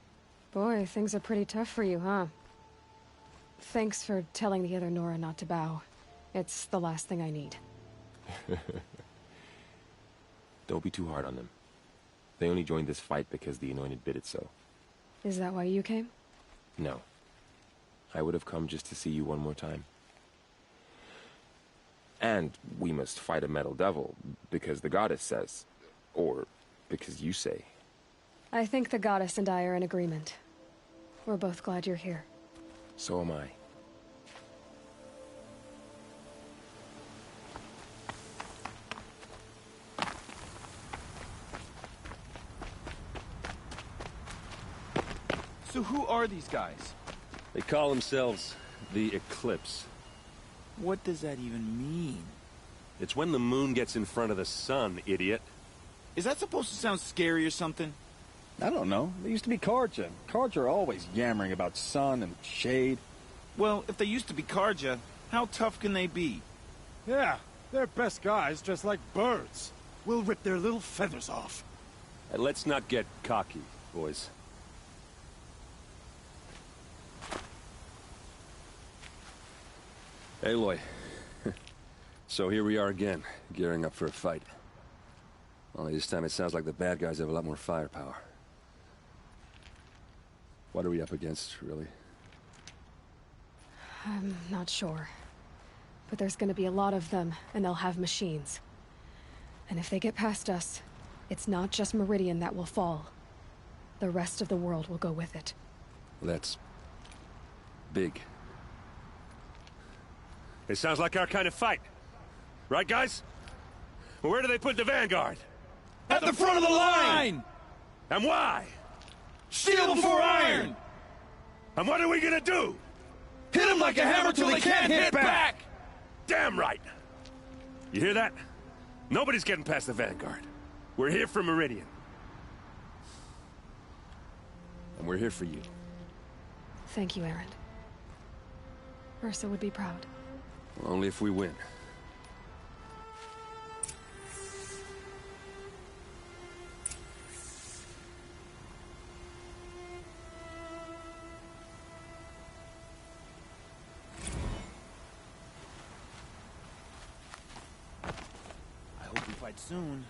Boy, things are pretty tough for you, huh? Thanks for telling the other Nora not to bow. It's the last thing I need. Don't be too hard on them. They only joined this fight because the Anointed bid it so. Is that why you came? No. I would have come just to see you one more time. And we must fight a metal devil, because the goddess says. Or because you say. I think the goddess and I are in agreement. We're both glad you're here. So am I. So who are these guys? They call themselves the Eclipse. What does that even mean? It's when the moon gets in front of the sun, idiot. Is that supposed to sound scary or something? I don't know. They used to be Carja. Carja are always yammering about sun and shade. Well, if they used to be Carja, how tough can they be? Yeah, they're best guys just like birds. We'll rip their little feathers off. And let's not get cocky, boys. Aloy. So here we are again, gearing up for a fight. Only this time it sounds like the bad guys have a lot more firepower. What are we up against, really? I'm not sure. But there's gonna be a lot of them, and they'll have machines. And if they get past us, it's not just Meridian that will fall. The rest of the world will go with it. That's big. It sounds like our kind of fight. Right, guys? Well, where do they put the Vanguard? At the front of the line! And why? Steel before iron! And what are we gonna do? Hit them like a hammer till they can't hit back! Damn right! You hear that? Nobody's getting past the Vanguard. We're here for Meridian. And we're here for you. Thank you, Erend. Ursa would be proud. Well, only if we win. I hope we fight soon.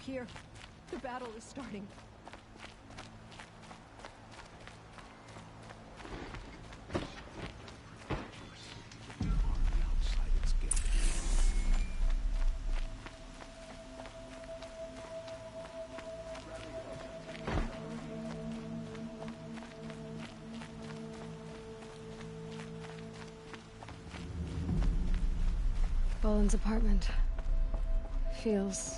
Here. The battle is starting. Bolin's apartment feels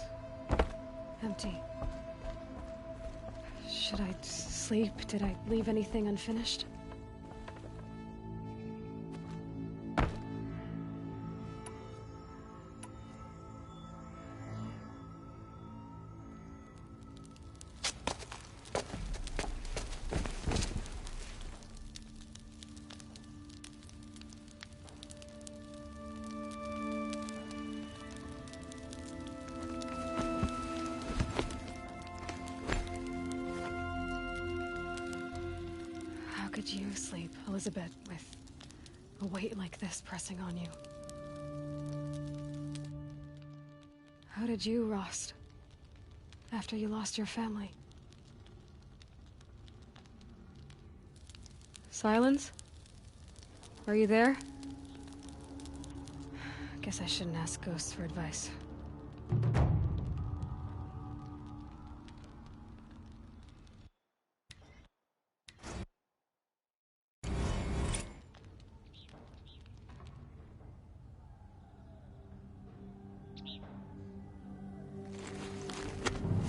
empty. Should I sleep? Did I leave anything unfinished? How could you sleep, Elizabeth, with a weight like this pressing on you? How did you, Rost? After you lost your family? Silence? Are you there? Guess I shouldn't ask ghosts for advice.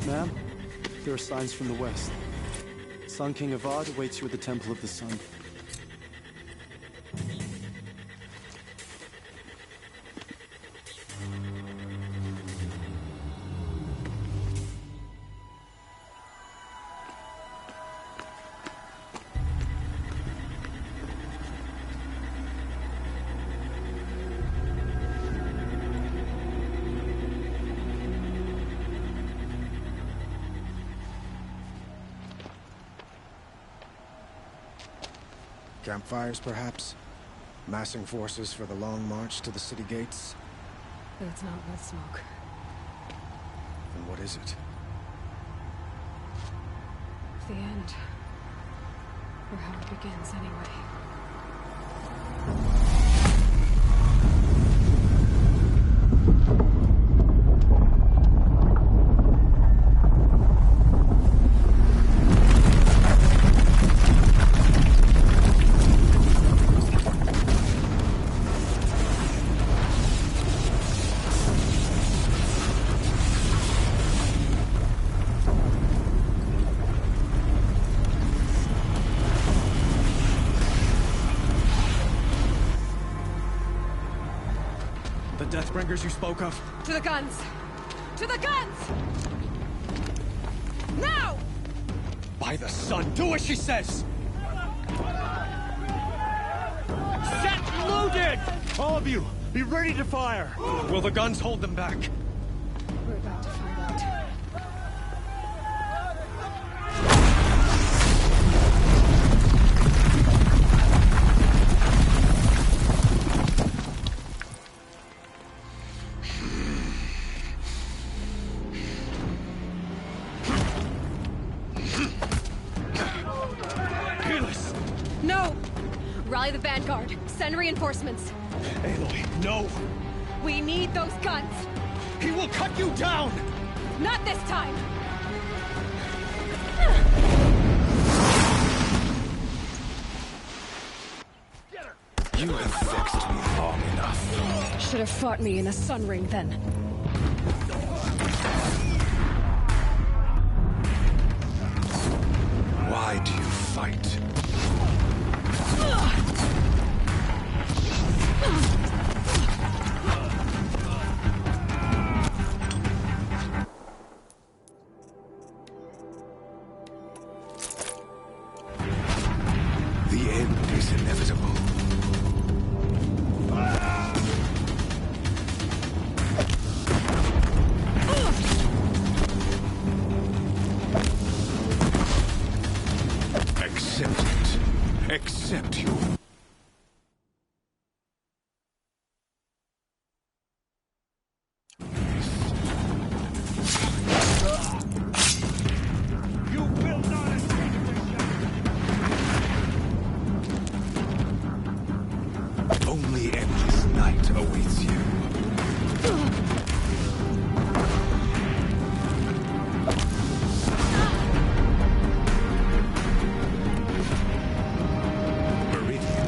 Ma'am, there are signs from the west. Sun King Avad awaits you at the Temple of the Sun. Campfires, perhaps? Massing forces for the long march to the city gates? But it's not with smoke. Then what is it? The end. Or how it begins, anyway. Deathbringers you spoke of? To the guns! To the guns! Now! By the sun, do as she says! Set loaded! All of you, be ready to fire! Will the guns hold them back? We're about to find out. No! Rally the Vanguard. Send reinforcements. Aloy, no! We need those guns! He will cut you down! Not this time! You have vexed me long enough. Should have fought me in a sun ring then. Why do you fight? The end is inevitable. Accept it. Accept you. You will not escape Only endless night awaits you. Meridian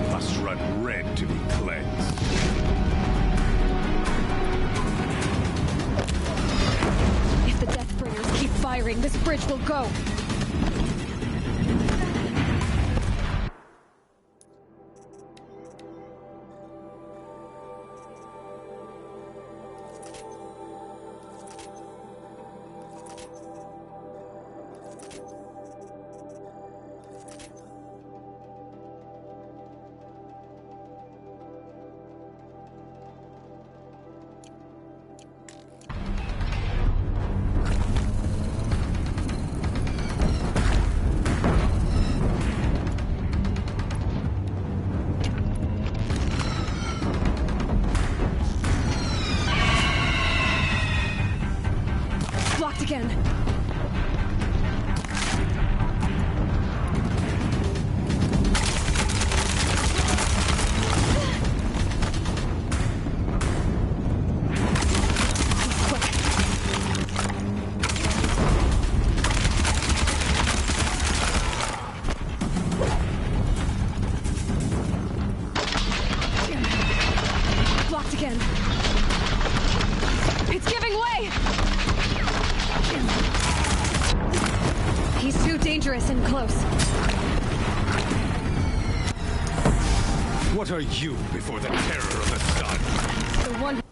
What are you before the terror of the sun? The one...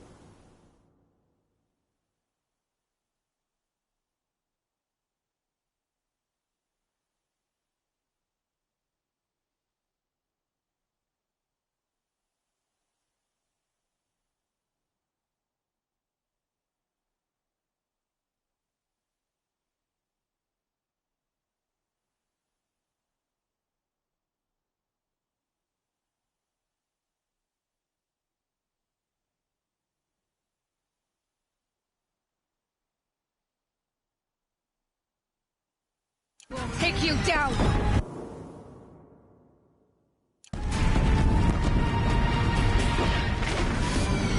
We'll take you down!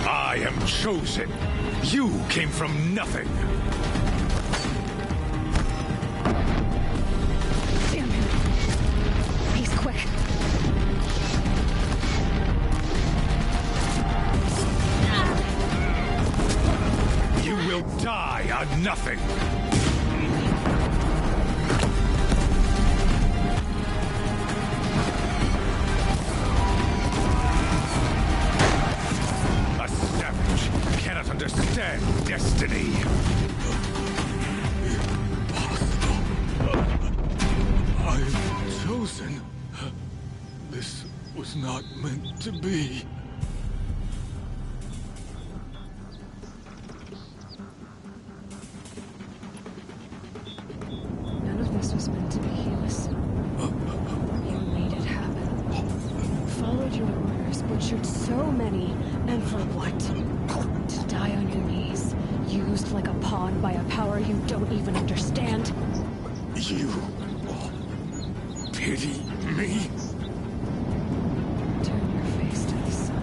I am chosen. You came from nothing. Damn him. He's quick. You will die a nothing. Understand destiny. I am chosen. This was not meant to be. None of this was meant to be, Helis. You made it happen. Followed your orders, butchered so many, and for what? To die on your knees, used like a pawn by a power you don't even understand. You pity me? Turn your face to the sun.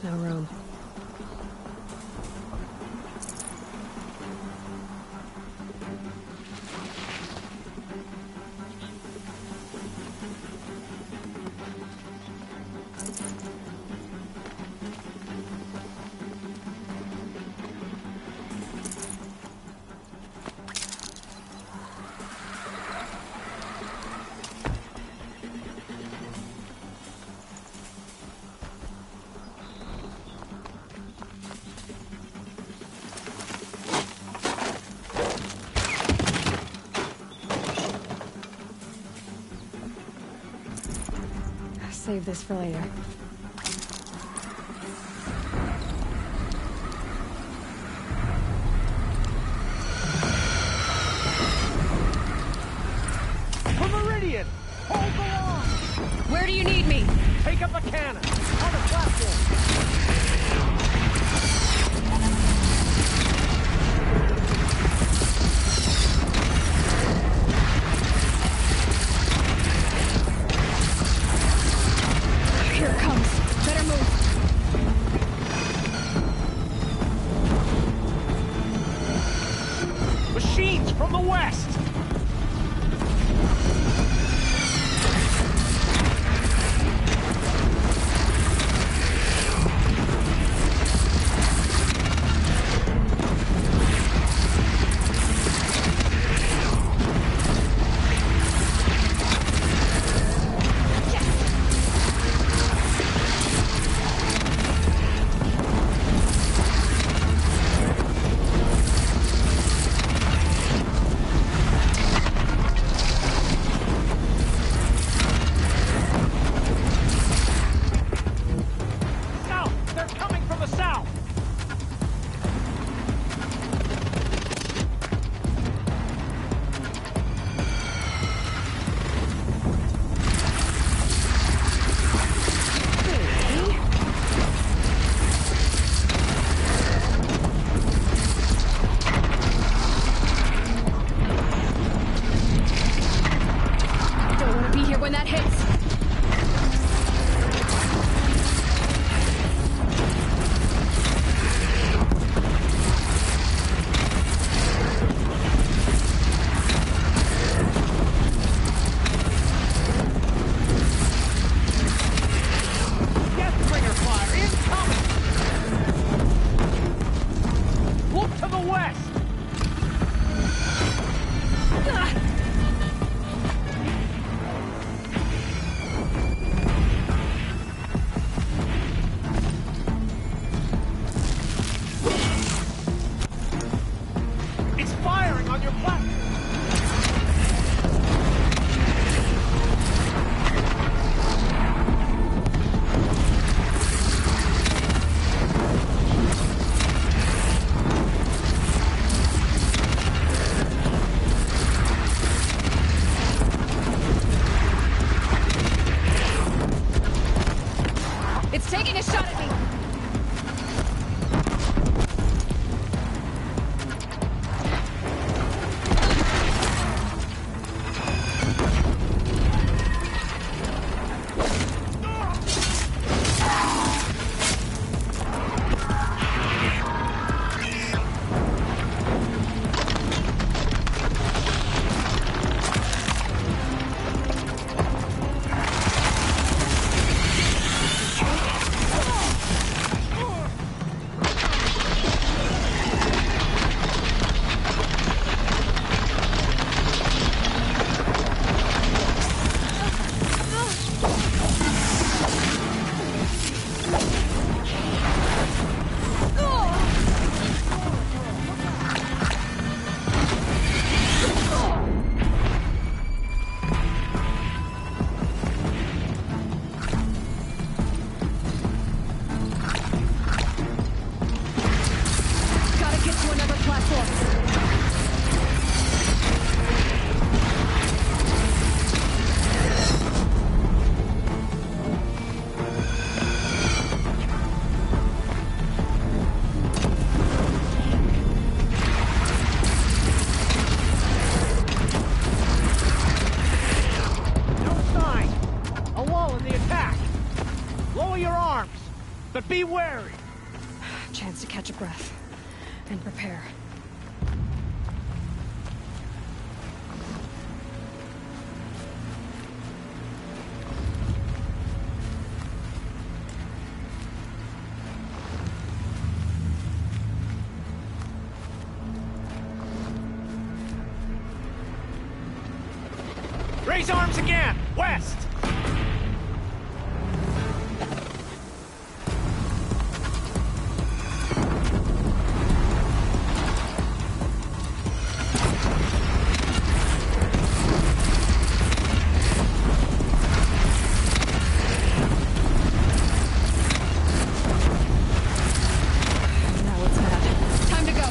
No room. Save this for later. For Meridian! Hold the line! Where do you need me? Take up a cannon! On the platform! Here it comes. Better move. Machines from the west! but be wary. Chance to catch a breath and prepare. Raise arms again! West! Now what's that? Time to go!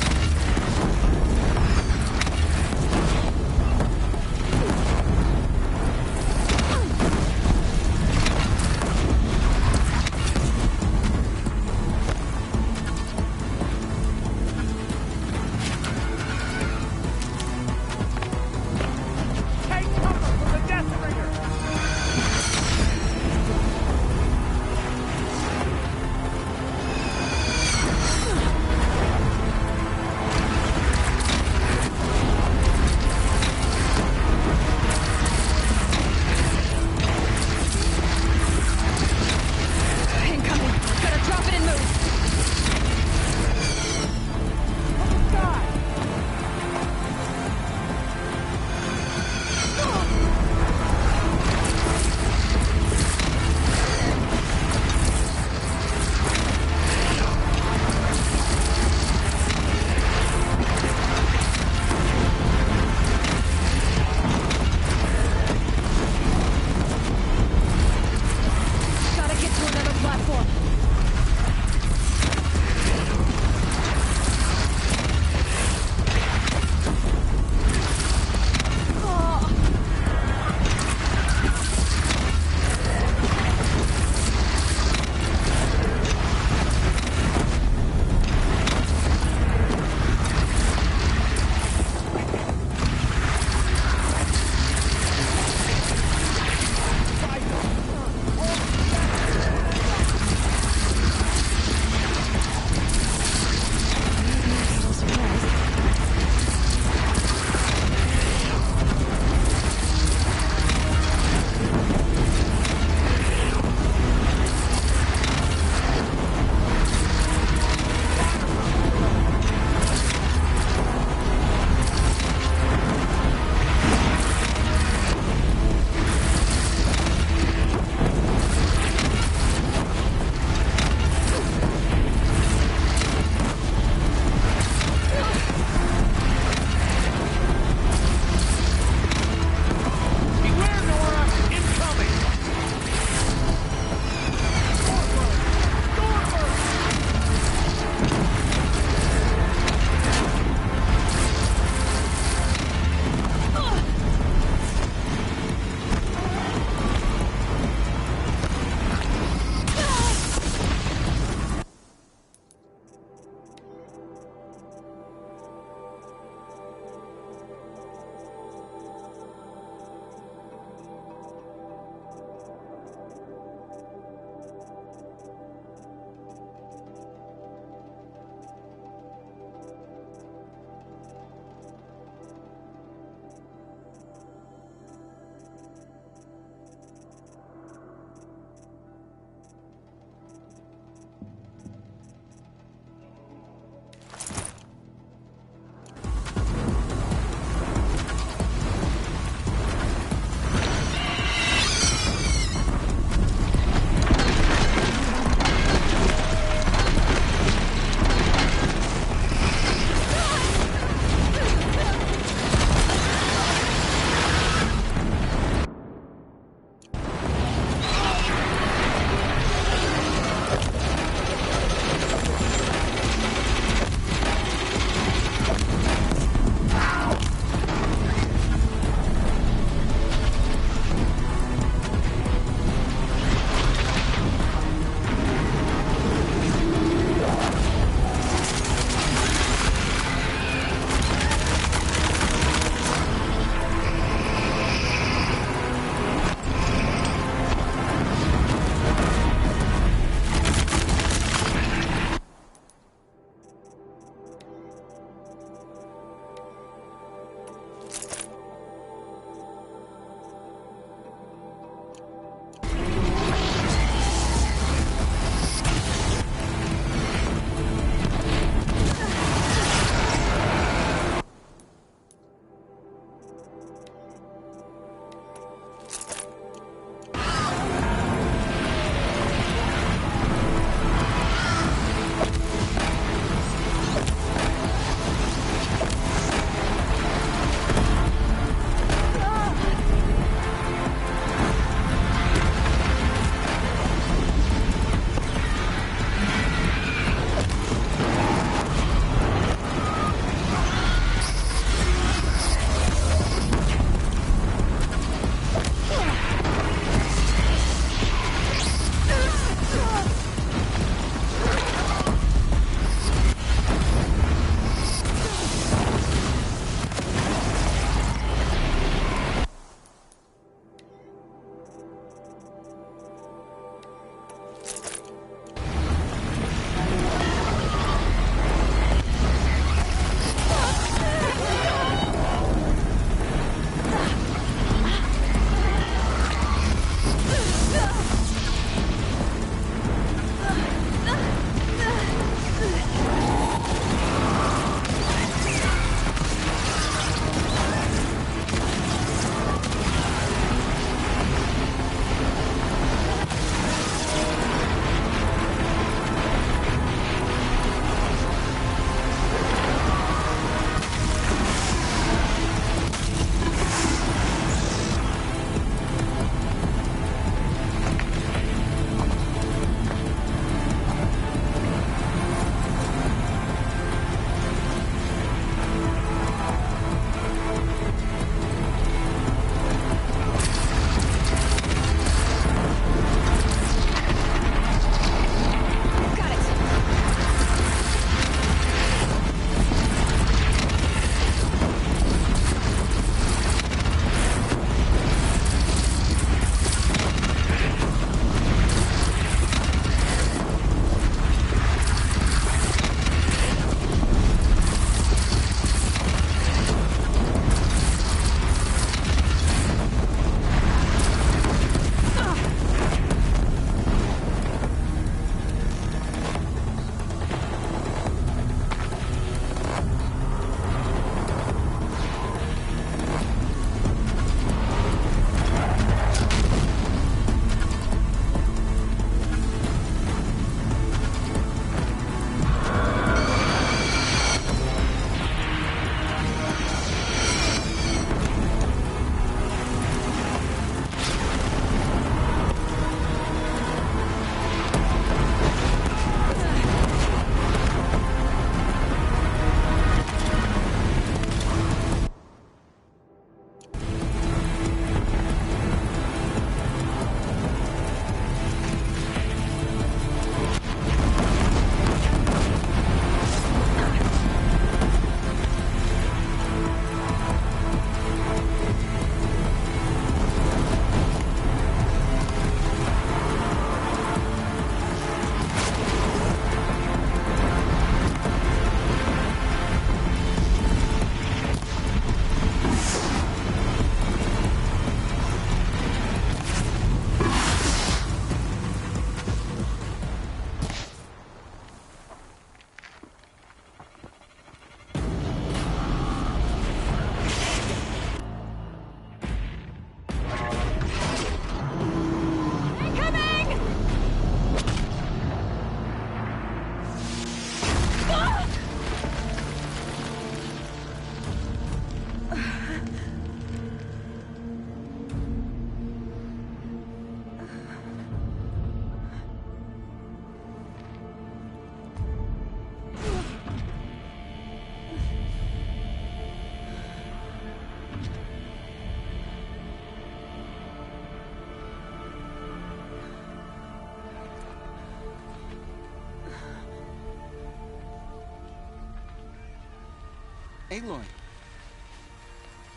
Aloy!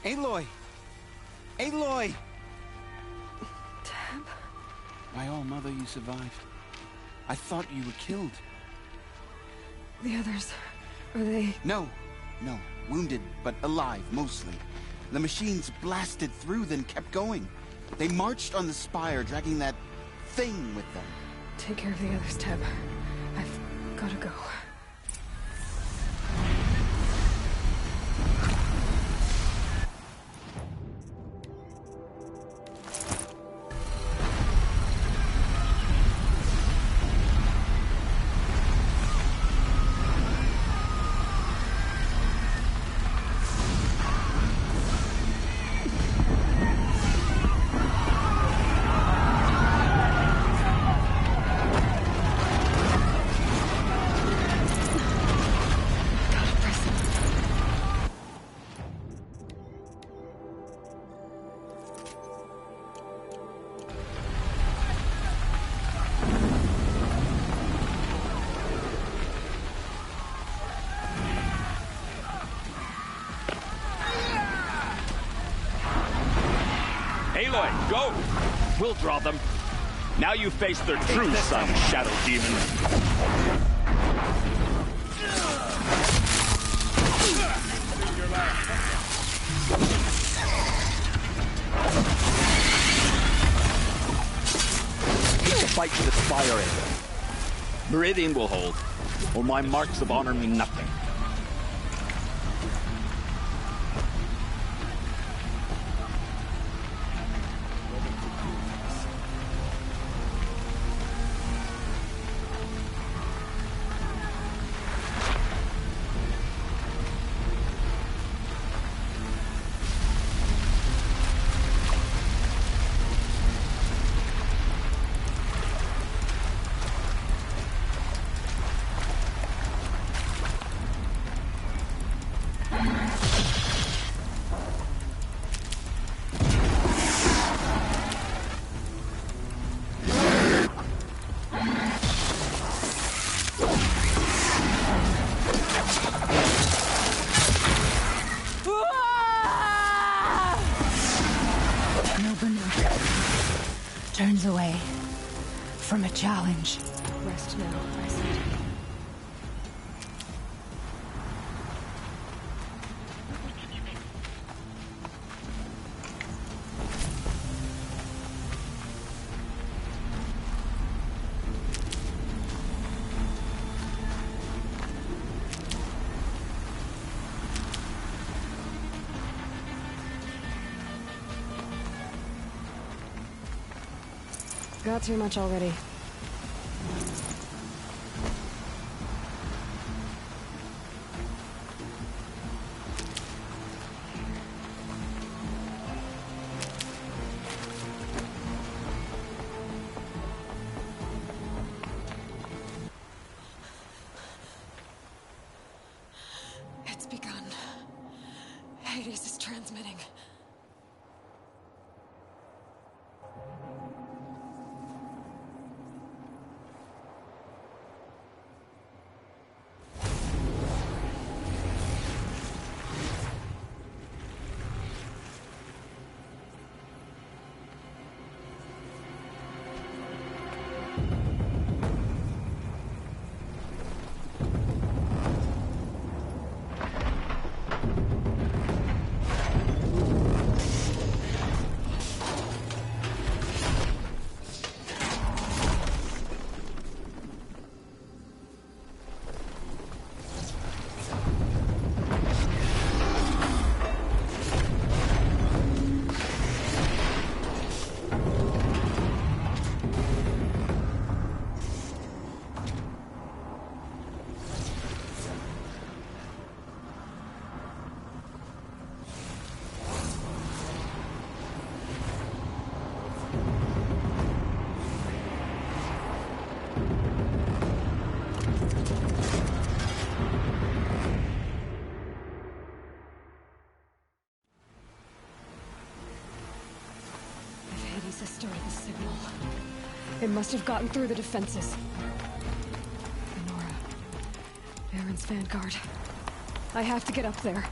Aloy! Aloy! Tab? My all-mother, you survived. I thought you were killed. The others, are they... No. Wounded, but alive, mostly. The machines blasted through, then kept going. They marched on the spire, dragging that thing with them. Take care of the others, Tab. I've gotta go. Aloy, go! We'll draw them. Now you face their true son, Shadow Demon. Fight to the spire end. Meridian will hold, or my marks of honor mean nothing. Turns away from a challenge. Rest now, I said. Got too much already. It's begun. Hades is transmitting. Started the signal. It must have gotten through the defenses. Nora. Baron's vanguard. I have to get up there.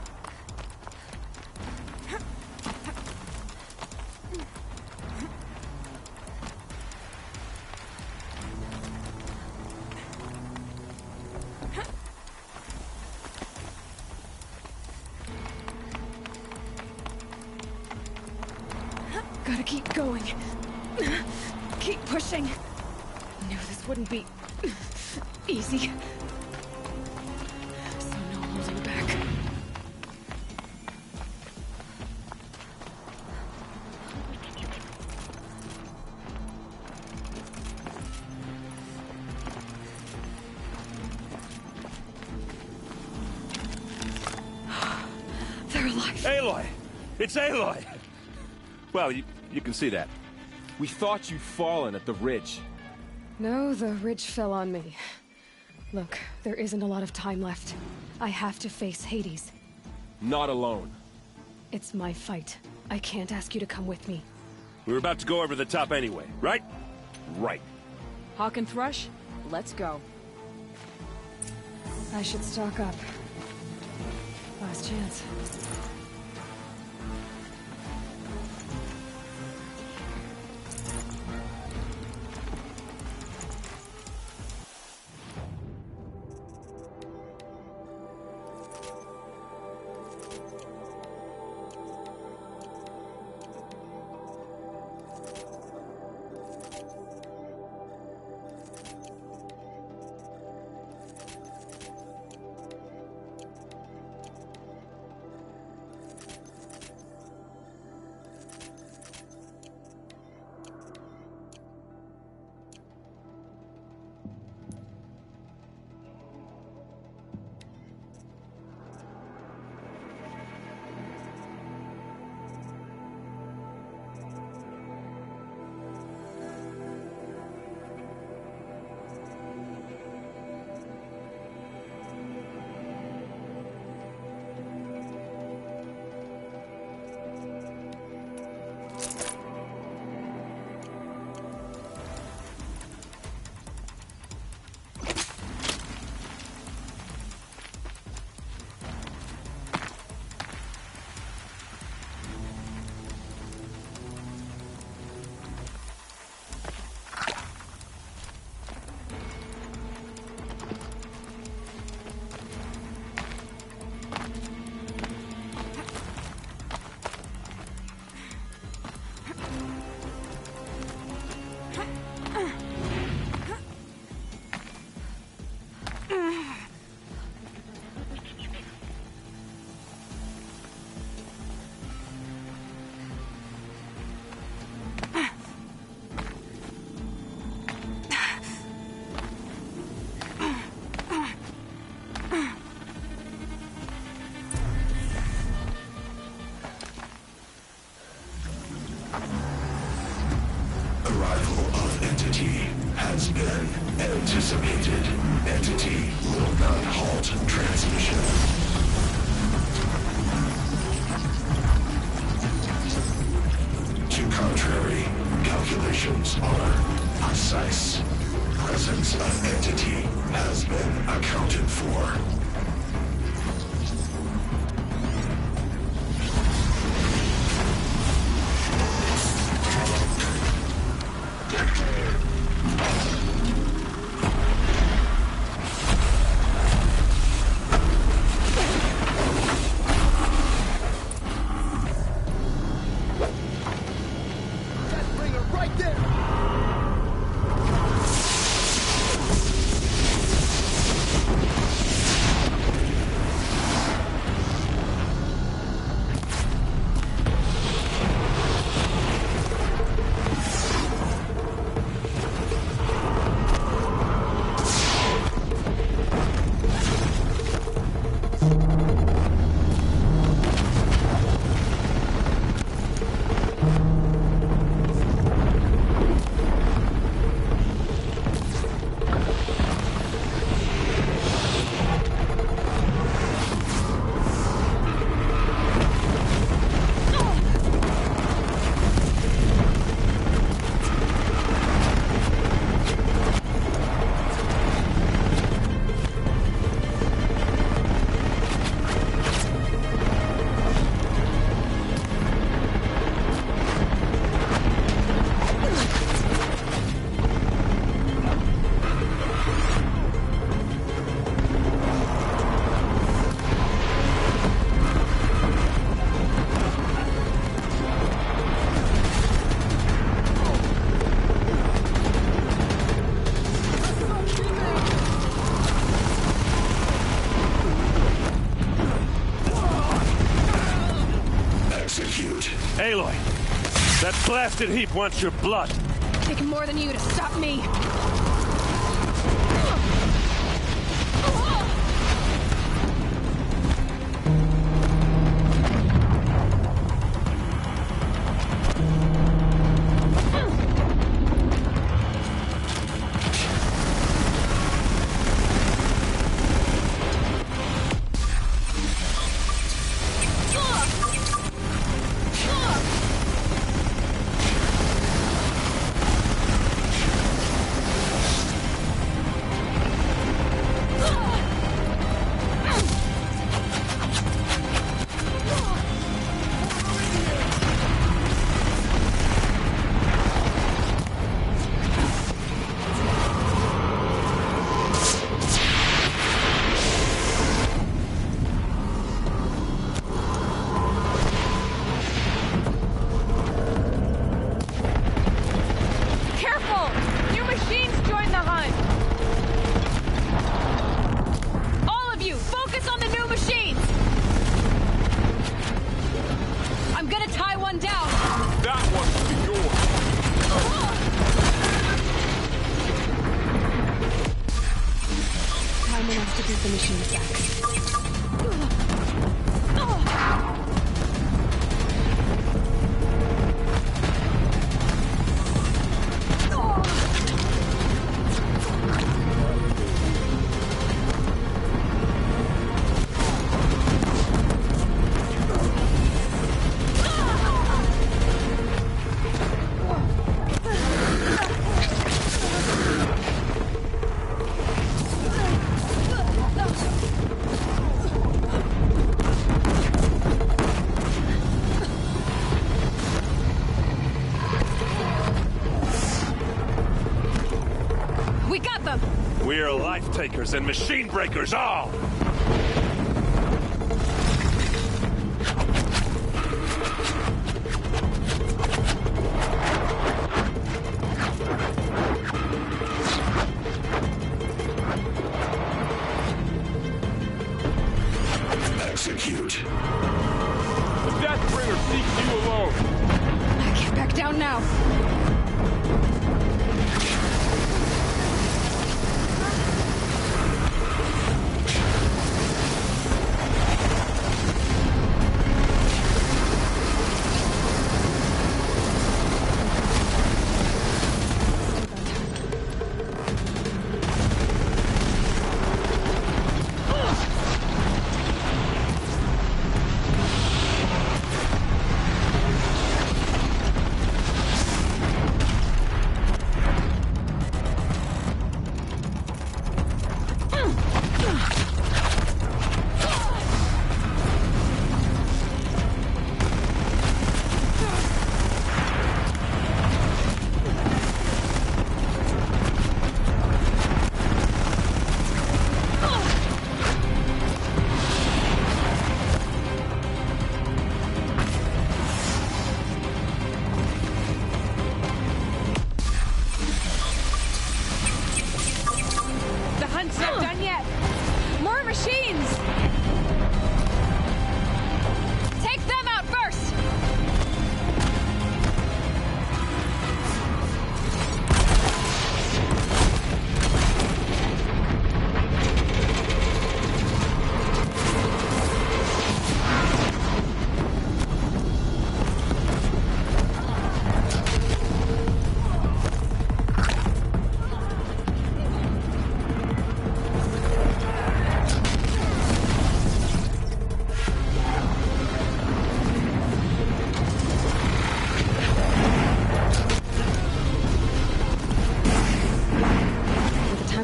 Gotta keep going. Keep pushing. Knew this wouldn't be easy. So no holding back. They're alive. Aloy! It's Aloy! Well, you can see that. We thought you'd fallen at the ridge. No, the ridge fell on me. Look, there isn't a lot of time left. I have to face Hades. Not alone. It's my fight. I can't ask you to come with me. We were about to go over the top anyway, right? Right. Hawk and Thrush, let's go. I should stock up. Last chance. has been anticipated. Entity will not halt transmission. To contrary, calculations are precise. Presence of entity has been accounted for. blasted heap wants your blood. Taking more than you to stop me. We're life takers and machine breakers all! Execute. The Deathbringer seeks you alone. I can't back down now.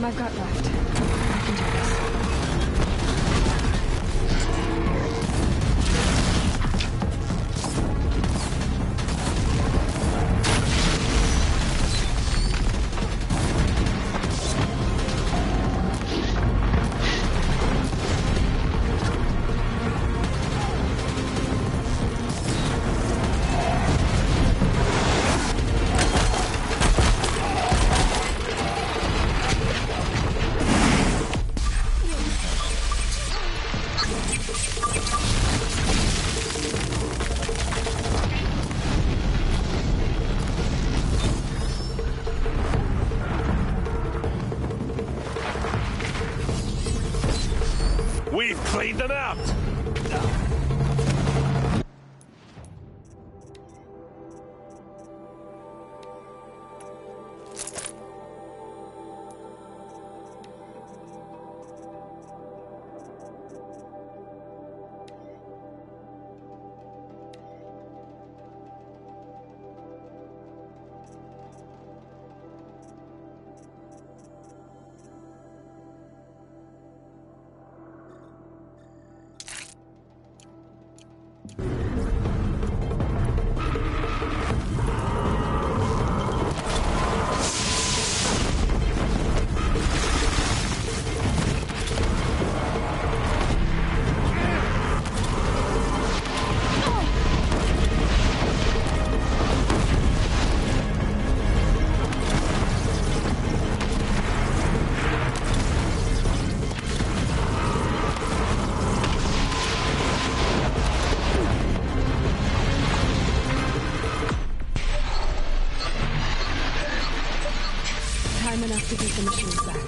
I've got left. I can do this. Lead them out! Time enough to get the machines back.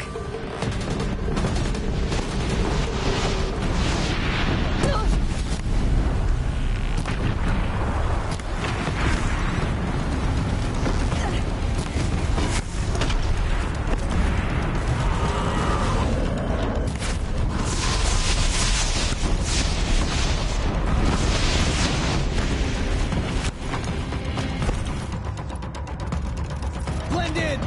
Blended!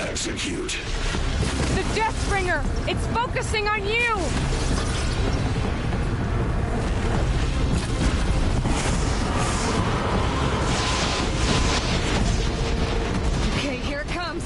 Execute. The Deathbringer! It's focusing on you! Okay, here it comes.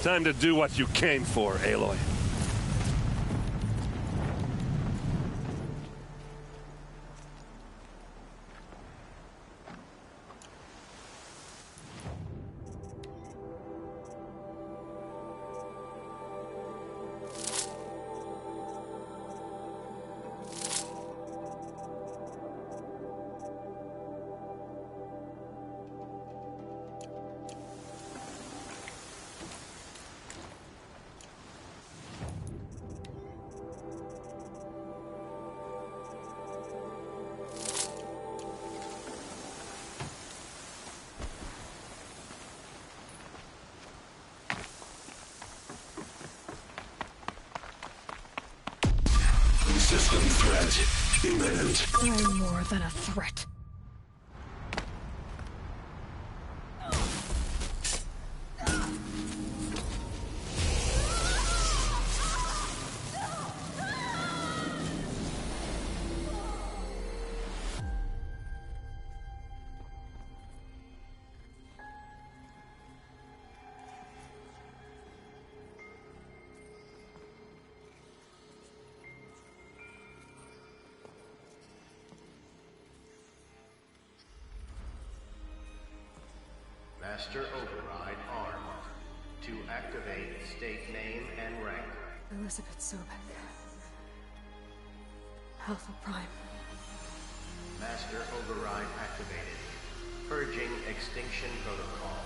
Time to do what you came for, Aloy. System threat imminent. I'm more than a threat. Master Override armed. To activate, state name and rank. Elizabeth Sobek. Alpha Prime. Master Override activated. Purging Extinction Protocol.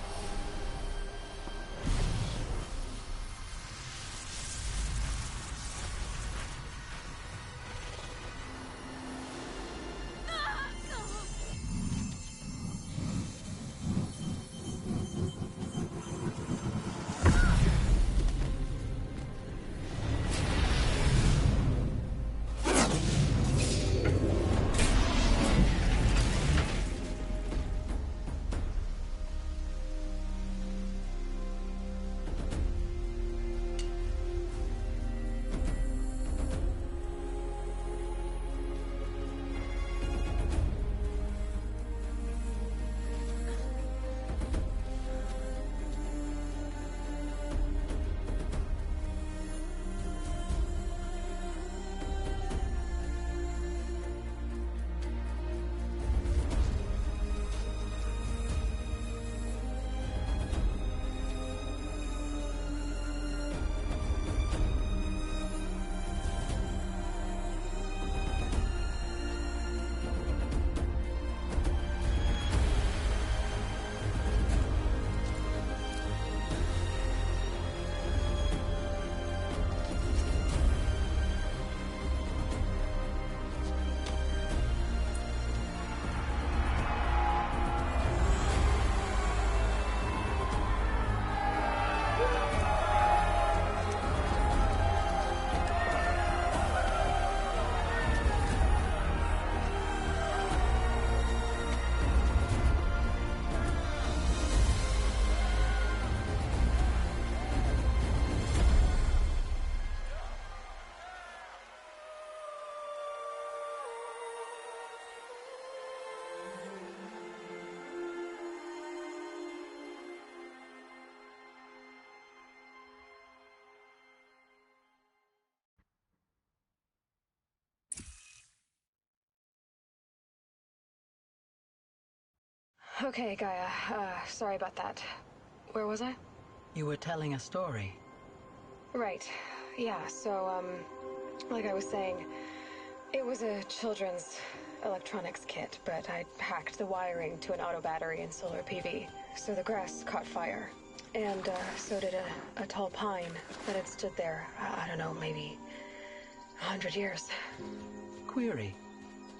Okay, Gaia. Sorry about that. Where was I? You were telling a story. Right. Yeah, so, like I was saying, it was a children's electronics kit, but I'd hacked the wiring to an auto battery and solar PV. So the grass caught fire. And, so did a tall pine that had stood there, I don't know, maybe 100 years. Query.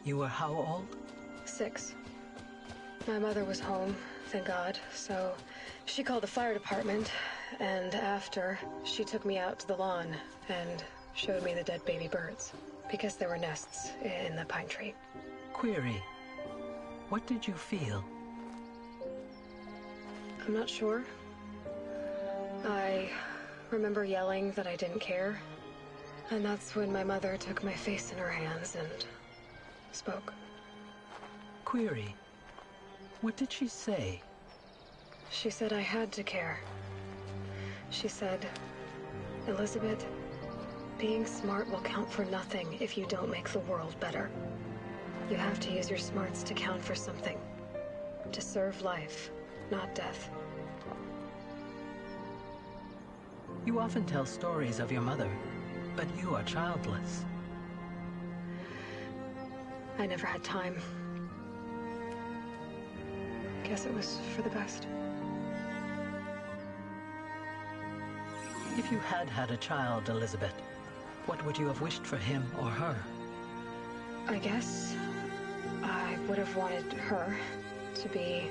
You were how old? 6. My mother was home, thank God, so she called the fire department, and after, she took me out to the lawn and showed me the dead baby birds, because there were nests in the pine tree. Query. What did you feel? I'm not sure. I remember yelling that I didn't care, and that's when my mother took my face in her hands and spoke. Query. What did she say? She said I had to care. She said, Elizabeth, being smart will count for nothing if you don't make the world better. You have to use your smarts to count for something. To serve life, not death. You often tell stories of your mother, but you are childless. I never had time. Guess it was for the best. If you had had a child, Elizabeth, what would you have wished for him or her? I guess I would have wanted her to be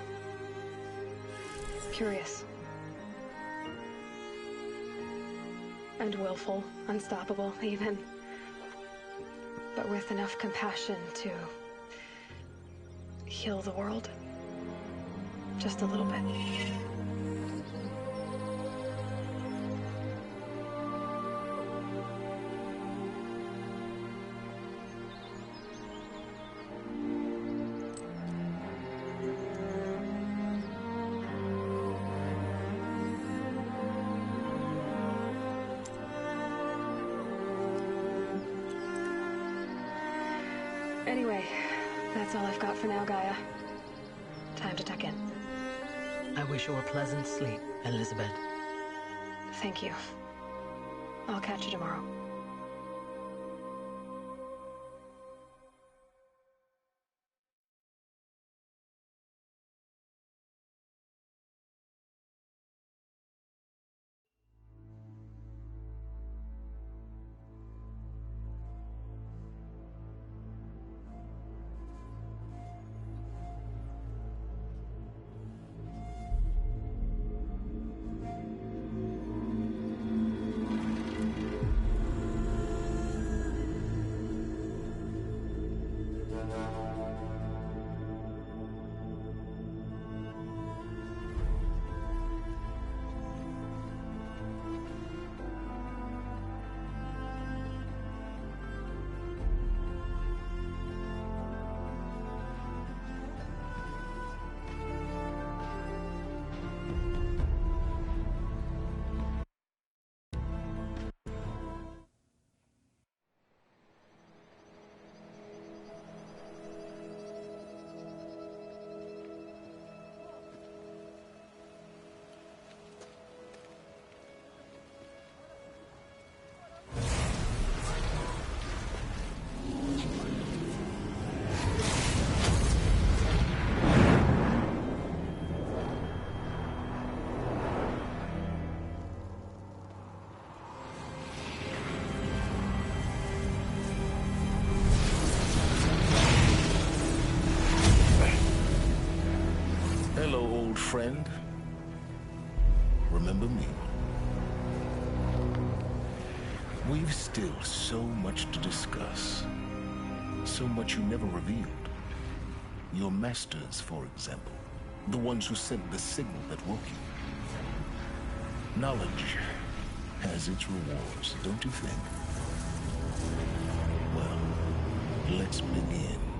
curious. And willful, unstoppable, even. But with enough compassion to heal the world. Just a little bit. Anyway, that's all I've got for now, Gaia. Time to tuck in. I wish you a pleasant sleep, Elizabeth. Thank you. I'll catch you tomorrow. Hello, old friend. Remember me? We've still so much to discuss. So much you never revealed. Your masters, for example. The ones who sent the signal that woke you. Knowledge has its rewards, don't you think? Well, let's begin.